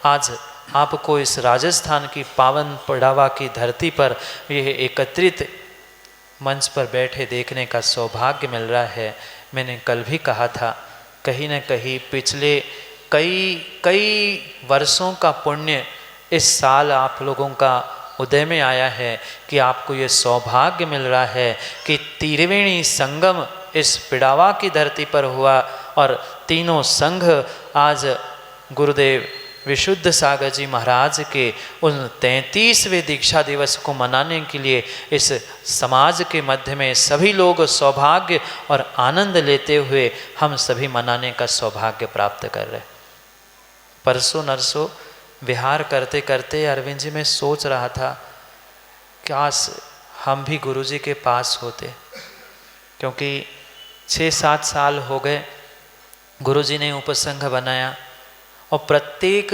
आज आपको इस राजस्थान की पावन पड़ावा की धरती पर यह एकत्रित मंच पर बैठे देखने का सौभाग्य मिल रहा है। मैंने कल भी कहा था, कहीं न कहीं पिछले कई वर्षों का पुण्य इस साल आप लोगों का उदय में आया है कि आपको ये सौभाग्य मिल रहा है कि त्रिवेणी संगम इस पिड़ावा की धरती पर हुआ और तीनों संघ आज गुरुदेव विशुद्ध सागर जी महाराज के उन 33वें दीक्षा दिवस को मनाने के लिए इस समाज के मध्य में सभी लोग सौभाग्य और आनंद लेते हुए हम सभी मनाने का सौभाग्य प्राप्त कर रहे। परसों नरसों विहार करते करते अरविंद जी में सोच रहा था, काश हम भी गुरु जी के पास होते, क्योंकि 6-7 साल हो गए गुरु जी ने उपसंघ बनाया और प्रत्येक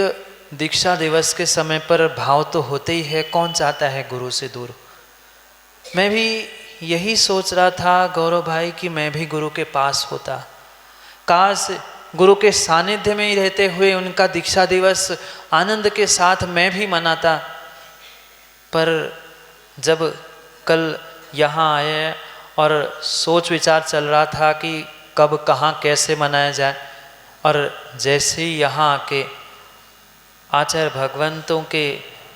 दीक्षा दिवस के समय पर भाव तो होते ही है, कौन चाहता है गुरु से दूर। मैं भी यही सोच रहा था गौरव भाई कि मैं भी गुरु के पास होता, काश गुरु के सानिध्य में ही रहते हुए उनका दीक्षा दिवस आनंद के साथ मैं भी मनाता। पर जब कल यहाँ आए और सोच विचार चल रहा था कि कब कहाँ कैसे मनाया जाए, और जैसे ही यहाँ आके आचार्य भगवंतों के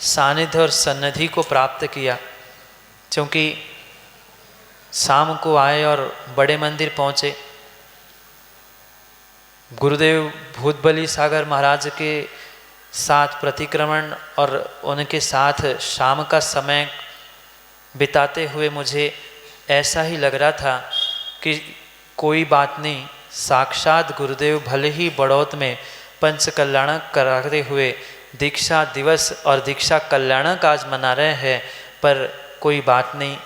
सानिध्य और सन्निधि को प्राप्त किया, क्योंकि शाम को आए और बड़े मंदिर पहुँचे, गुरुदेव भूतबली सागर महाराज के साथ प्रतिक्रमण और उनके साथ शाम का समय बिताते हुए मुझे ऐसा ही लग रहा था कि कोई बात नहीं, साक्षात गुरुदेव भले ही बड़ौत में पंच कल्याणक कराते हुए दीक्षा दिवस और दीक्षा कल्याणक आज मना रहे हैं, पर कोई बात नहीं,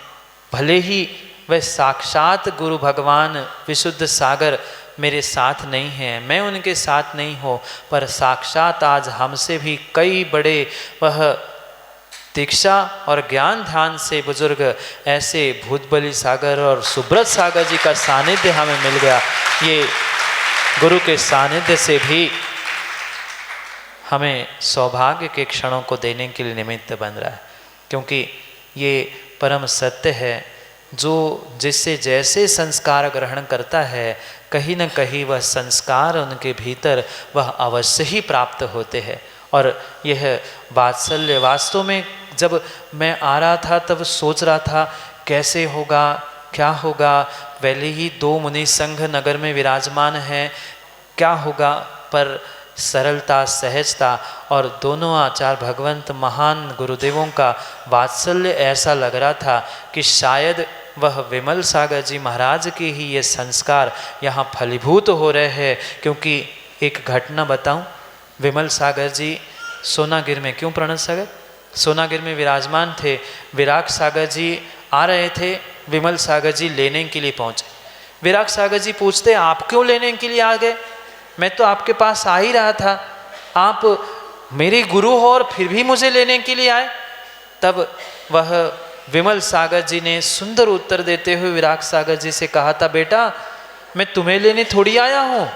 भले ही वह साक्षात गुरु भगवान विशुद्ध सागर मेरे साथ नहीं हैं, मैं उनके साथ नहीं हो, पर साक्षात आज हमसे भी कई बड़े वह दीक्षा और ज्ञान ध्यान से बुजुर्ग ऐसे भूतबली सागर और सुब्रत सागर जी का सानिध्य हमें मिल गया। ये गुरु के सानिध्य से भी हमें सौभाग्य के क्षणों को देने के लिए निमित्त बन रहा है, क्योंकि ये परम सत्य है, जो जिससे जैसे संस्कार ग्रहण करता है कहीं न कहीं वह संस्कार उनके भीतर वह अवश्य ही प्राप्त होते हैं। और यह वात्सल्य वास्तव में जब मैं आ रहा था तब सोच रहा था कैसे होगा, क्या होगा, पहले ही 2 मुनि संघ नगर में विराजमान हैं, क्या होगा, पर सरलता सहजता और दोनों आचार्य भगवंत महान गुरुदेवों का वात्सल्य ऐसा लग रहा था कि शायद वह विमल सागर जी महाराज के ही ये संस्कार यहाँ फलीभूत हो रहे हैं। क्योंकि एक घटना बताऊं, विमल सागर जी सोनागिर में, क्यों प्रणत सागर, सोनागिर में विराजमान थे, विराग सागर जी आ रहे थे, विमल सागर जी लेने के लिए पहुँचे। विराग सागर जी पूछते, आप क्यों लेने के लिए आ गए, मैं तो आपके पास आ ही रहा था, आप मेरे गुरु हो और फिर भी मुझे लेने के लिए आए। तब वह विमल सागर जी ने सुंदर उत्तर देते हुए विराग सागर जी से कहा था, बेटा मैं तुम्हें लेने थोड़ी आया हूँ,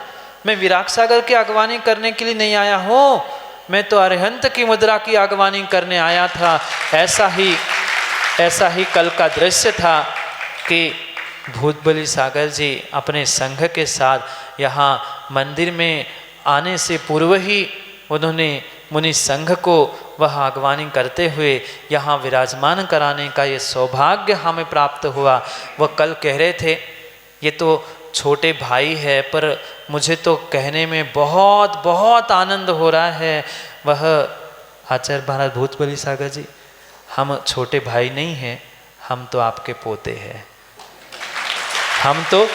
मैं विराग सागर की अगवानी करने के लिए नहीं आया हूँ, मैं तो अरिहंत की मुद्रा की अगवानी करने आया था। ऐसा ही कल का दृश्य था कि भूतबली सागर जी अपने संघ के साथ यहाँ मंदिर में आने से पूर्व ही उन्होंने मुनि संघ को वह अगवानी करते हुए यहाँ विराजमान कराने का ये सौभाग्य हमें प्राप्त हुआ। वह कल कह रहे थे, ये तो छोटे भाई है, पर मुझे तो कहने में बहुत बहुत आनंद हो रहा है। वह आचार्य महाराज भूतबली सागर जी, हम छोटे भाई नहीं हैं, हम तो आपके पोते हैं, हम तो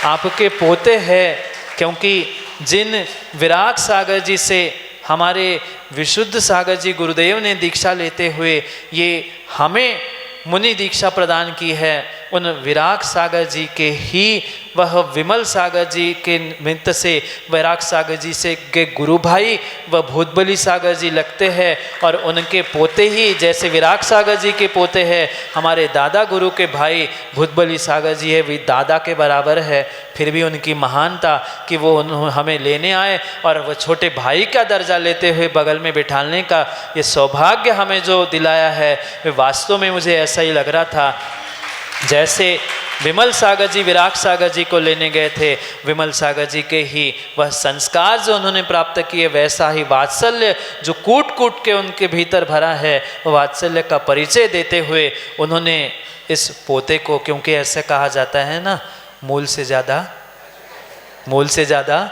आपके पोते हैं, क्योंकि जिन विराग सागर जी से हमारे विशुद्ध सागर जी गुरुदेव ने दीक्षा लेते हुए ये हमें मुनि दीक्षा प्रदान की है, उन विराग सागर जी के ही वह विमल सागर जी के निमित्त से वैराग सागर जी से के गुरु भाई वह भूतबली सागर जी लगते हैं, और उनके पोते ही जैसे विराग सागर जी के पोते हैं, हमारे दादा गुरु के भाई भूतबली सागर जी है, वे दादा के बराबर है। फिर भी उनकी महानता कि वो हमें लेने आए और वह छोटे भाई का दर्जा लेते हुए बगल में बिठाने का ये सौभाग्य हमें जो दिलाया है, वे वास्तव में मुझे ऐसा ही लग रहा था जैसे विमल सागर जी विराग सागर जी को लेने गए थे, विमल सागर जी के ही वह संस्कार जो उन्होंने प्राप्त किए, वैसा ही वात्सल्य जो कूट कूट के उनके भीतर भरा है, वह वात्सल्य का परिचय देते हुए उन्होंने इस पोते को, क्योंकि ऐसे कहा जाता है ना, मूल से ज़्यादा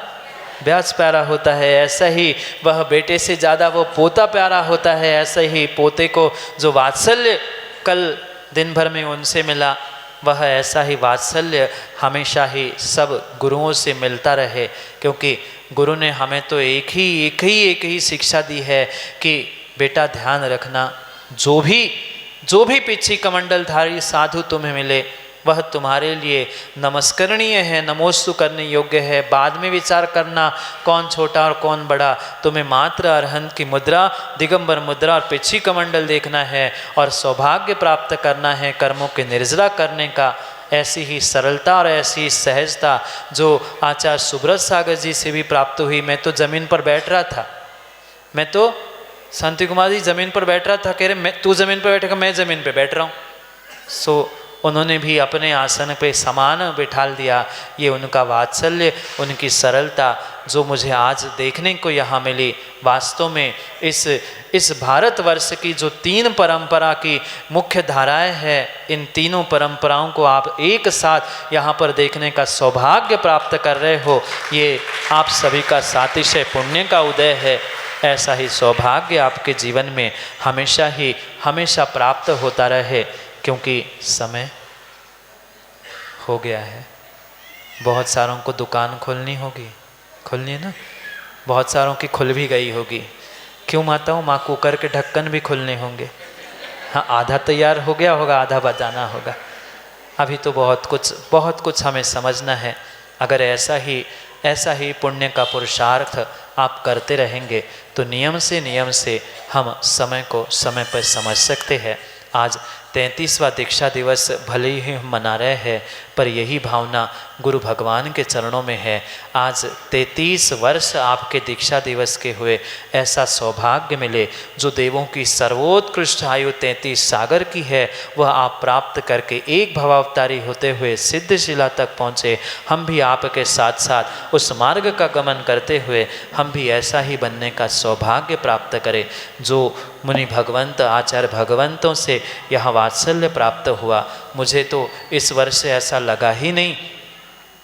ब्याज प्यारा होता है, ऐसा ही वह बेटे से ज़्यादा वो पोता प्यारा होता है। ऐसा ही पोते को जो वात्सल्य कल दिन भर में उनसे मिला, वह ऐसा ही वात्सल्य हमेशा ही सब गुरुओं से मिलता रहे, क्योंकि गुरु ने हमें तो एक ही शिक्षा दी है कि बेटा ध्यान रखना, जो भी पिछी कमंडलधारी साधु तुम्हें मिले वह तुम्हारे लिए नमस्करणीय है, नमोस्तु करने योग्य है। बाद में विचार करना कौन छोटा और कौन बड़ा, तुम्हें मात्र अरहंत की मुद्रा, दिगंबर मुद्रा और पिछी कमंडल देखना है और सौभाग्य प्राप्त करना है कर्मों के निर्जरा करने का। ऐसी ही सरलता और ऐसी सहजता जो आचार्य सुब्रत सागर जी से भी प्राप्त हुई। मैं तो ज़मीन पर बैठ रहा था, मैं तो शांति कुमार जी ज़मीन पर बैठ रहा था, कह रहे मैं तू ज़मीन पर बैठेगा, मैं ज़मीन पर बैठ रहा हूँ। उन्होंने भी अपने आसन पे समान बिठाल दिया। ये उनका वात्सल्य, उनकी सरलता जो मुझे आज देखने को यहाँ मिली। वास्तव में इस भारतवर्ष की जो 3 परंपरा की मुख्य धाराएं हैं, इन तीनों परंपराओं को आप एक साथ यहाँ पर देखने का सौभाग्य प्राप्त कर रहे हो, ये आप सभी का सातिशय पुण्य का उदय है। ऐसा ही सौभाग्य आपके जीवन में हमेशा प्राप्त होता रहे, क्योंकि समय हो गया है। बहुत सारों को दुकान खोलनी है ना, बहुत सारों की खुल भी गई होगी। क्यों माताओं, माँ कुकर के ढक्कन भी खुलने होंगे। हाँ, आधा तैयार हो गया होगा, आधा बजाना होगा। अभी तो बहुत कुछ हमें समझना है। अगर ऐसा ही पुण्य का पुरुषार्थ आप करते रहेंगे तो नियम से हम समय को समय पर समझ सकते हैं। आज 33वां दीक्षा दिवस भले ही हम मना रहे हैं, पर यही भावना गुरु भगवान के चरणों में है। आज 33 वर्ष आपके दीक्षा दिवस के हुए ऐसा सौभाग्य मिले, जो देवों की सर्वोत्कृष्ट आयु 33 सागर की है, वह आप प्राप्त करके एक भवावतारी होते हुए सिद्धशिला तक पहुँचे। हम भी आपके साथ साथ उस मार्ग का गमन करते हुए हम भी ऐसा ही बनने का सौभाग्य प्राप्त करें, जो मुनि भगवंत आचार्य भगवंतों से यह वात्सल्य प्राप्त हुआ। मुझे तो इस वर्ष ऐसा लगा ही नहीं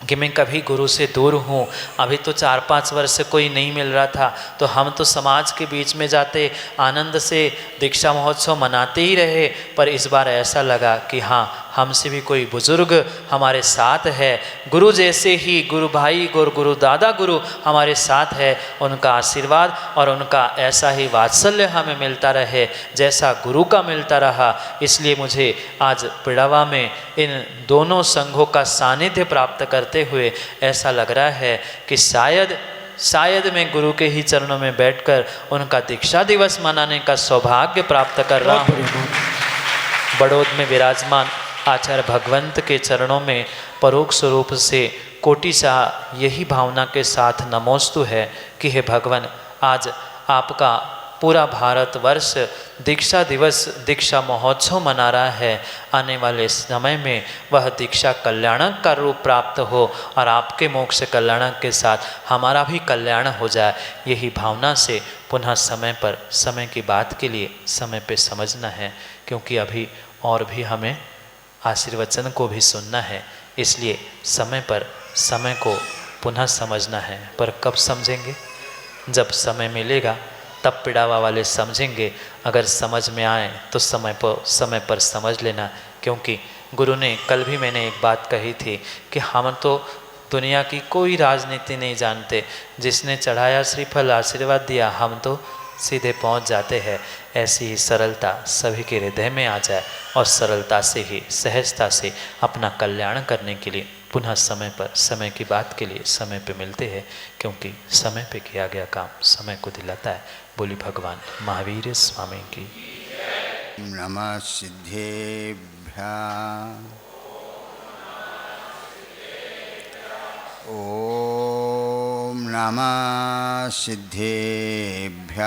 कि मैं कभी गुरु से दूर हूँ। अभी तो 4-5 वर्ष से कोई नहीं मिल रहा था, तो हम तो समाज के बीच में जाते आनंद से दीक्षा महोत्सव मनाते ही रहे, पर इस बार ऐसा लगा कि हाँ, हमसे भी कोई बुजुर्ग हमारे साथ है। गुरु जैसे ही गुरु भाई गुरु दादा गुरु हमारे साथ है, उनका आशीर्वाद और उनका ऐसा ही वात्सल्य हमें मिलता रहे जैसा गुरु का मिलता रहा। इसलिए मुझे आज पिड़ावा में इन दोनों संघों का सानिध्य प्राप्त करते हुए ऐसा लग रहा है कि शायद मैं गुरु के ही चरणों में बैठकर उनका दीक्षा दिवस मनाने का सौभाग्य प्राप्त कर रहा हूँ। बड़ौद में विराजमान आचार्य भगवंत के चरणों में परोक्ष रूप से कोटि सा यही भावना के साथ नमोस्तु है कि हे भगवान, आज आपका पूरा भारतवर्ष दीक्षा दिवस दीक्षा महोत्सव मना रहा है। आने वाले समय में वह दीक्षा कल्याणक का रूप प्राप्त हो और आपके मोक्ष कल्याणक के साथ हमारा भी कल्याण हो जाए। यही भावना से पुनः समय की बात के लिए समय पे समझना है, क्योंकि अभी और भी हमें आशीर्वचन को भी सुनना है। इसलिए समय को पुनः समझना है। पर कब समझेंगे? जब समय मिलेगा तब पिड़ावा वाले समझेंगे। अगर समझ में आए तो समय पर समझ लेना, क्योंकि गुरु ने कल भी मैंने एक बात कही थी कि हम तो दुनिया की कोई राजनीति नहीं जानते। जिसने चढ़ाया श्रीफल आशीर्वाद दिया, हम तो सीधे पहुंच जाते हैं। ऐसी ही सरलता सभी के हृदय में आ जाए और सरलता से ही सहजता से अपना कल्याण करने के लिए पुनः समय पर समय की बात के लिए समय पे मिलते हैं, क्योंकि समय पे किया गया काम समय को दिलाता है। बोली भगवान महावीर स्वामी की। नमः सिद्धेभ्यः। ओम नमः सिद्धेभ्यः।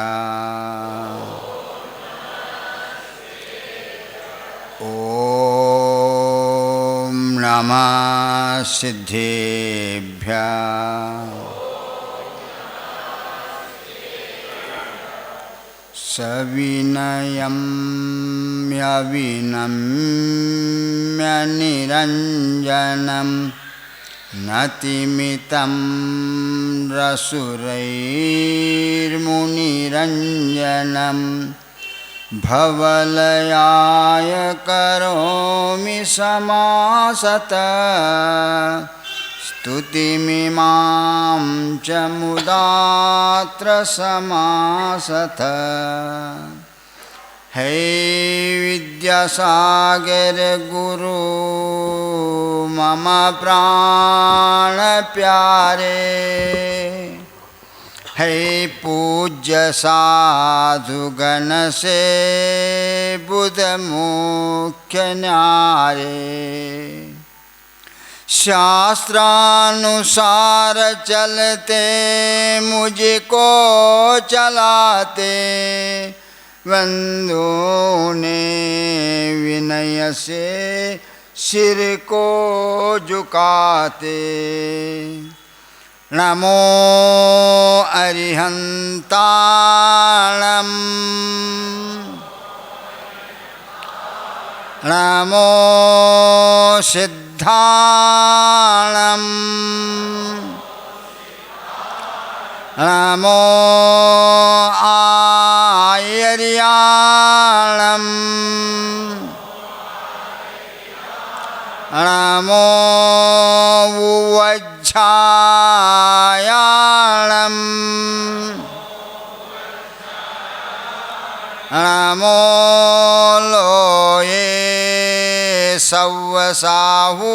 ओम नमः सिद्धेभ्यः। सविनयं यविनम्य निरञ्जनं नतिमितं रसुरैर्मुनिरञ्जनं भवलयाय करोमि समासतः स्तुतिमिमां च मुदात्र समासतः। हे विद्यासागर गुरु मम प्राण प्यारे, हे पूज्य साधुगण से बुध मुख्य न्यारे, शास्त्रानुसार चलते मुझको चलाते, बंधुओं ने विनय से सिर को झुकाते। नमो अरिहंताणं, नमो सिद्धाणं, नमो आयर्याणं, नमो उवज्झायाणं, नमो लोये सव्वसाहूणं।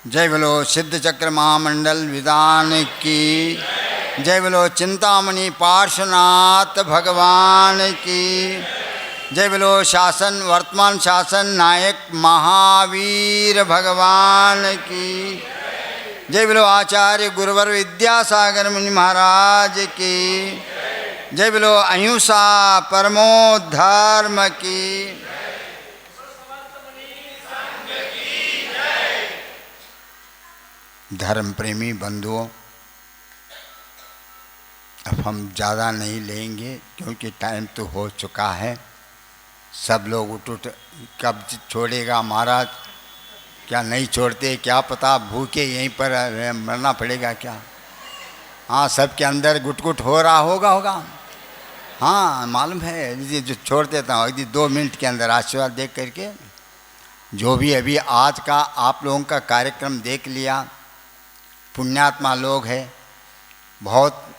जय बोलो सिद्ध चक्र महामंडल विधान की जय। बोलो चिंतामणि पार्श्वनाथ भगवान की जय। बोलो शासन वर्तमान शासन नायक महावीर भगवान की जय। बोलो आचार्य गुरुवर विद्यासागर मुनि महाराज की जय। बोलो अहिंसा परमो धर्म की। धर्म प्रेमी बंधुओं, अब हम ज़्यादा नहीं लेंगे क्योंकि टाइम तो हो चुका है। सब लोग उठ कब छोड़ेगा महाराज, क्या नहीं छोड़ते क्या पता, भूखे यहीं पर मरना पड़ेगा क्या। हाँ, सबके अंदर गुट हो रहा होगा। हाँ मालूम है, जो छोड़ देता हूँ यदि 2 मिनट के अंदर आशीर्वाद देख करके। जो भी अभी आज का आप लोगों का कार्यक्रम देख लिया, पुण्यात्मा लोग हैं, बहुत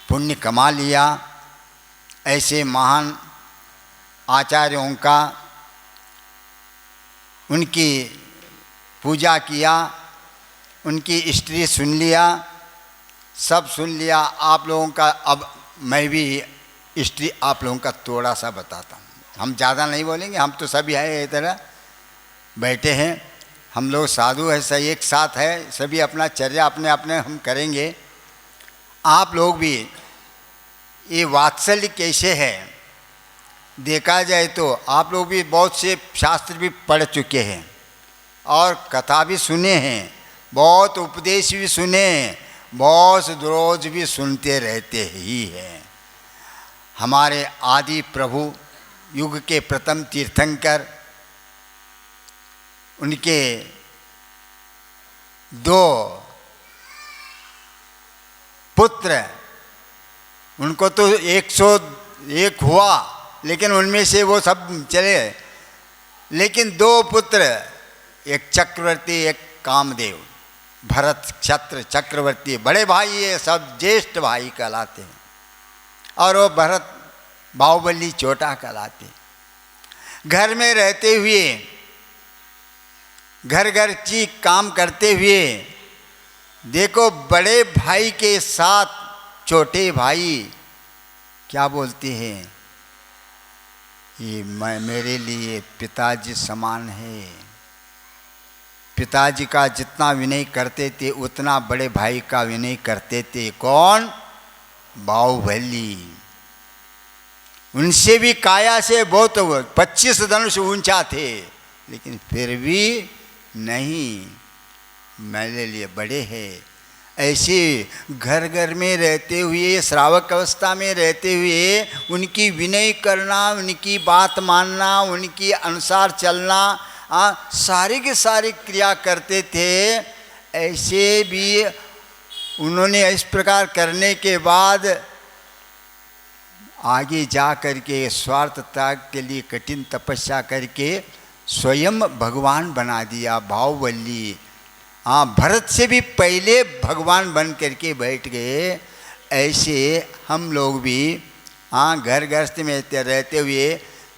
पुण्य कमा लिया। ऐसे महान आचार्यों का उनकी पूजा किया, उनकी हिस्ट्री सुन लिया, सब सुन लिया आप लोगों का। अब मैं भी हिस्ट्री आप लोगों का थोड़ा सा बताता हूँ। हम ज़्यादा नहीं बोलेंगे, हम तो सभी है इस तरह बैठे हैं, हम लोग साधु है, सही एक साथ है, सभी अपना चर्या अपने अपने हम करेंगे। आप लोग भी ये वात्सल्य कैसे है देखा जाए तो आप लोग भी बहुत से शास्त्र भी पढ़ चुके हैं और कथा भी सुने हैं, बहुत उपदेश भी सुने, बहुत रोज भी सुनते रहते ही हैं। हमारे आदि प्रभु युग के प्रथम तीर्थंकर, उनके 2 पुत्र, उनको तो 101 हुआ लेकिन उनमें से वो सब चले, लेकिन 2 पुत्र, एक चक्रवर्ती एक कामदेव, भरत क्षत्र चक्रवर्ती बड़े भाई, ये सब ज्येष्ठ भाई कहलाते हैं। और वो भरत बाहुबली छोटा कहलाते। घर में रहते हुए, घर घर की काम करते हुए, देखो बड़े भाई के साथ छोटे भाई क्या बोलते हैं, ये मेरे लिए पिताजी समान है। पिताजी का जितना विनय करते थे उतना बड़े भाई का विनय करते थे। कौन? बाहुबली। उनसे भी काया से बहुत 25 धनुष ऊंचा थे, लेकिन फिर भी नहीं, मेरे लिए बड़े हैं। ऐसे घर घर में रहते हुए, श्रावक अवस्था में रहते हुए उनकी विनय करना, उनकी बात मानना, उनके अनुसार चलना, सारी की सारी क्रिया करते थे। ऐसे भी उन्होंने इस प्रकार करने के बाद आगे जा करके स्वार्थ त्याग के लिए कठिन तपस्या करके स्वयं भगवान बना दिया बाहुबली। भरत से भी पहले भगवान बन करके बैठ गए। ऐसे हम लोग भी घर गृहस्थ में रहते हुए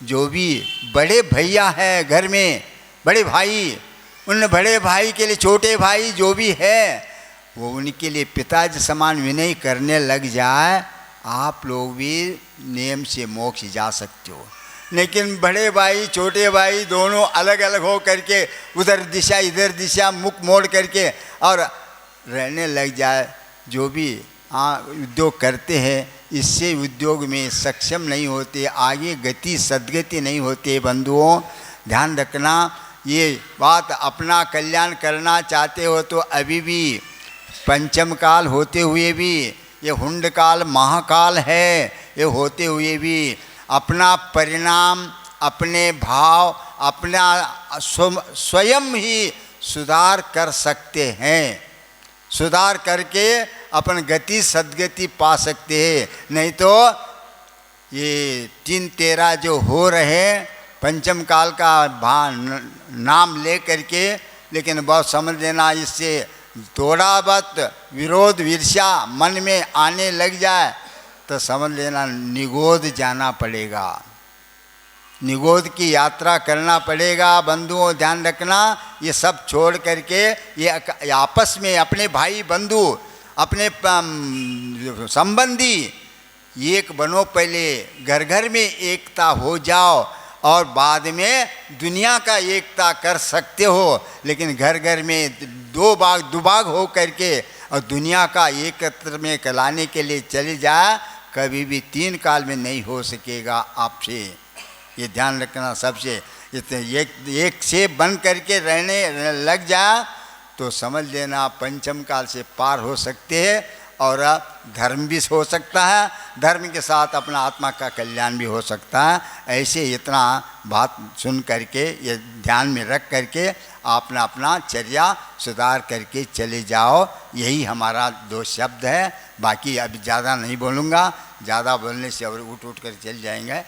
जो भी बड़े भैया है घर में, बड़े भाई, उन बड़े भाई के लिए छोटे भाई जो भी है वो उनके लिए पिताजी समान विनय करने लग जाए, आप लोग भी नियम से मोक्ष जा सकते हो। लेकिन बड़े भाई छोटे भाई दोनों अलग अलग हो करके उधर दिशा इधर दिशा मुख मोड़ करके और रहने लग जाए, जो भी उद्योग करते हैं इससे उद्योग में सक्षम नहीं होते, आगे गति सद्गति नहीं होते। बंधुओं ध्यान रखना, ये बात अपना कल्याण करना चाहते हो तो अभी भी पंचम काल होते हुए भी, ये हुंड काल महाकाल है, ये होते हुए भी अपना परिणाम, अपने भाव, अपना स्वयं ही सुधार कर सकते हैं। सुधार करके अपन गति सद्गति पा सकते हैं। नहीं तो ये 3-13 जो हो रहे पंचम काल का नाम ले करके, लेकिन बहुत समझ लेना, इससे थोड़ा बहुत विरोध ईर्ष्या मन में आने लग जाए तो समझ लेना निगोद जाना पड़ेगा, निगोद की यात्रा करना पड़ेगा। बंधुओं ध्यान रखना, ये सब छोड़ करके ये आपस में अपने भाई बंधु, अपने संबंधी एक बनो। पहले घर घर में एकता हो जाओ और बाद में दुनिया का एकता कर सकते हो। लेकिन घर घर में दुभाग हो करके और दुनिया का एकत्र में लाने के लिए चले जाए, कभी भी 3 काल में नहीं हो सकेगा आपसे। ये ध्यान रखना सबसे। एक से बन करके रहने लग जाए तो समझ लेना पंचम काल से पार हो सकते हैं और धर्म भी हो सकता है, धर्म के साथ अपना आत्मा का कल्याण भी हो सकता है। ऐसे इतना बात सुन करके ये ध्यान में रख करके अपना अपना चर्या सुधार करके चले जाओ। यही हमारा 2 शब्द है। बाकी अभी ज़्यादा नहीं बोलूँगा, ज़्यादा बोलने से और उठ कर चल जाएंगे।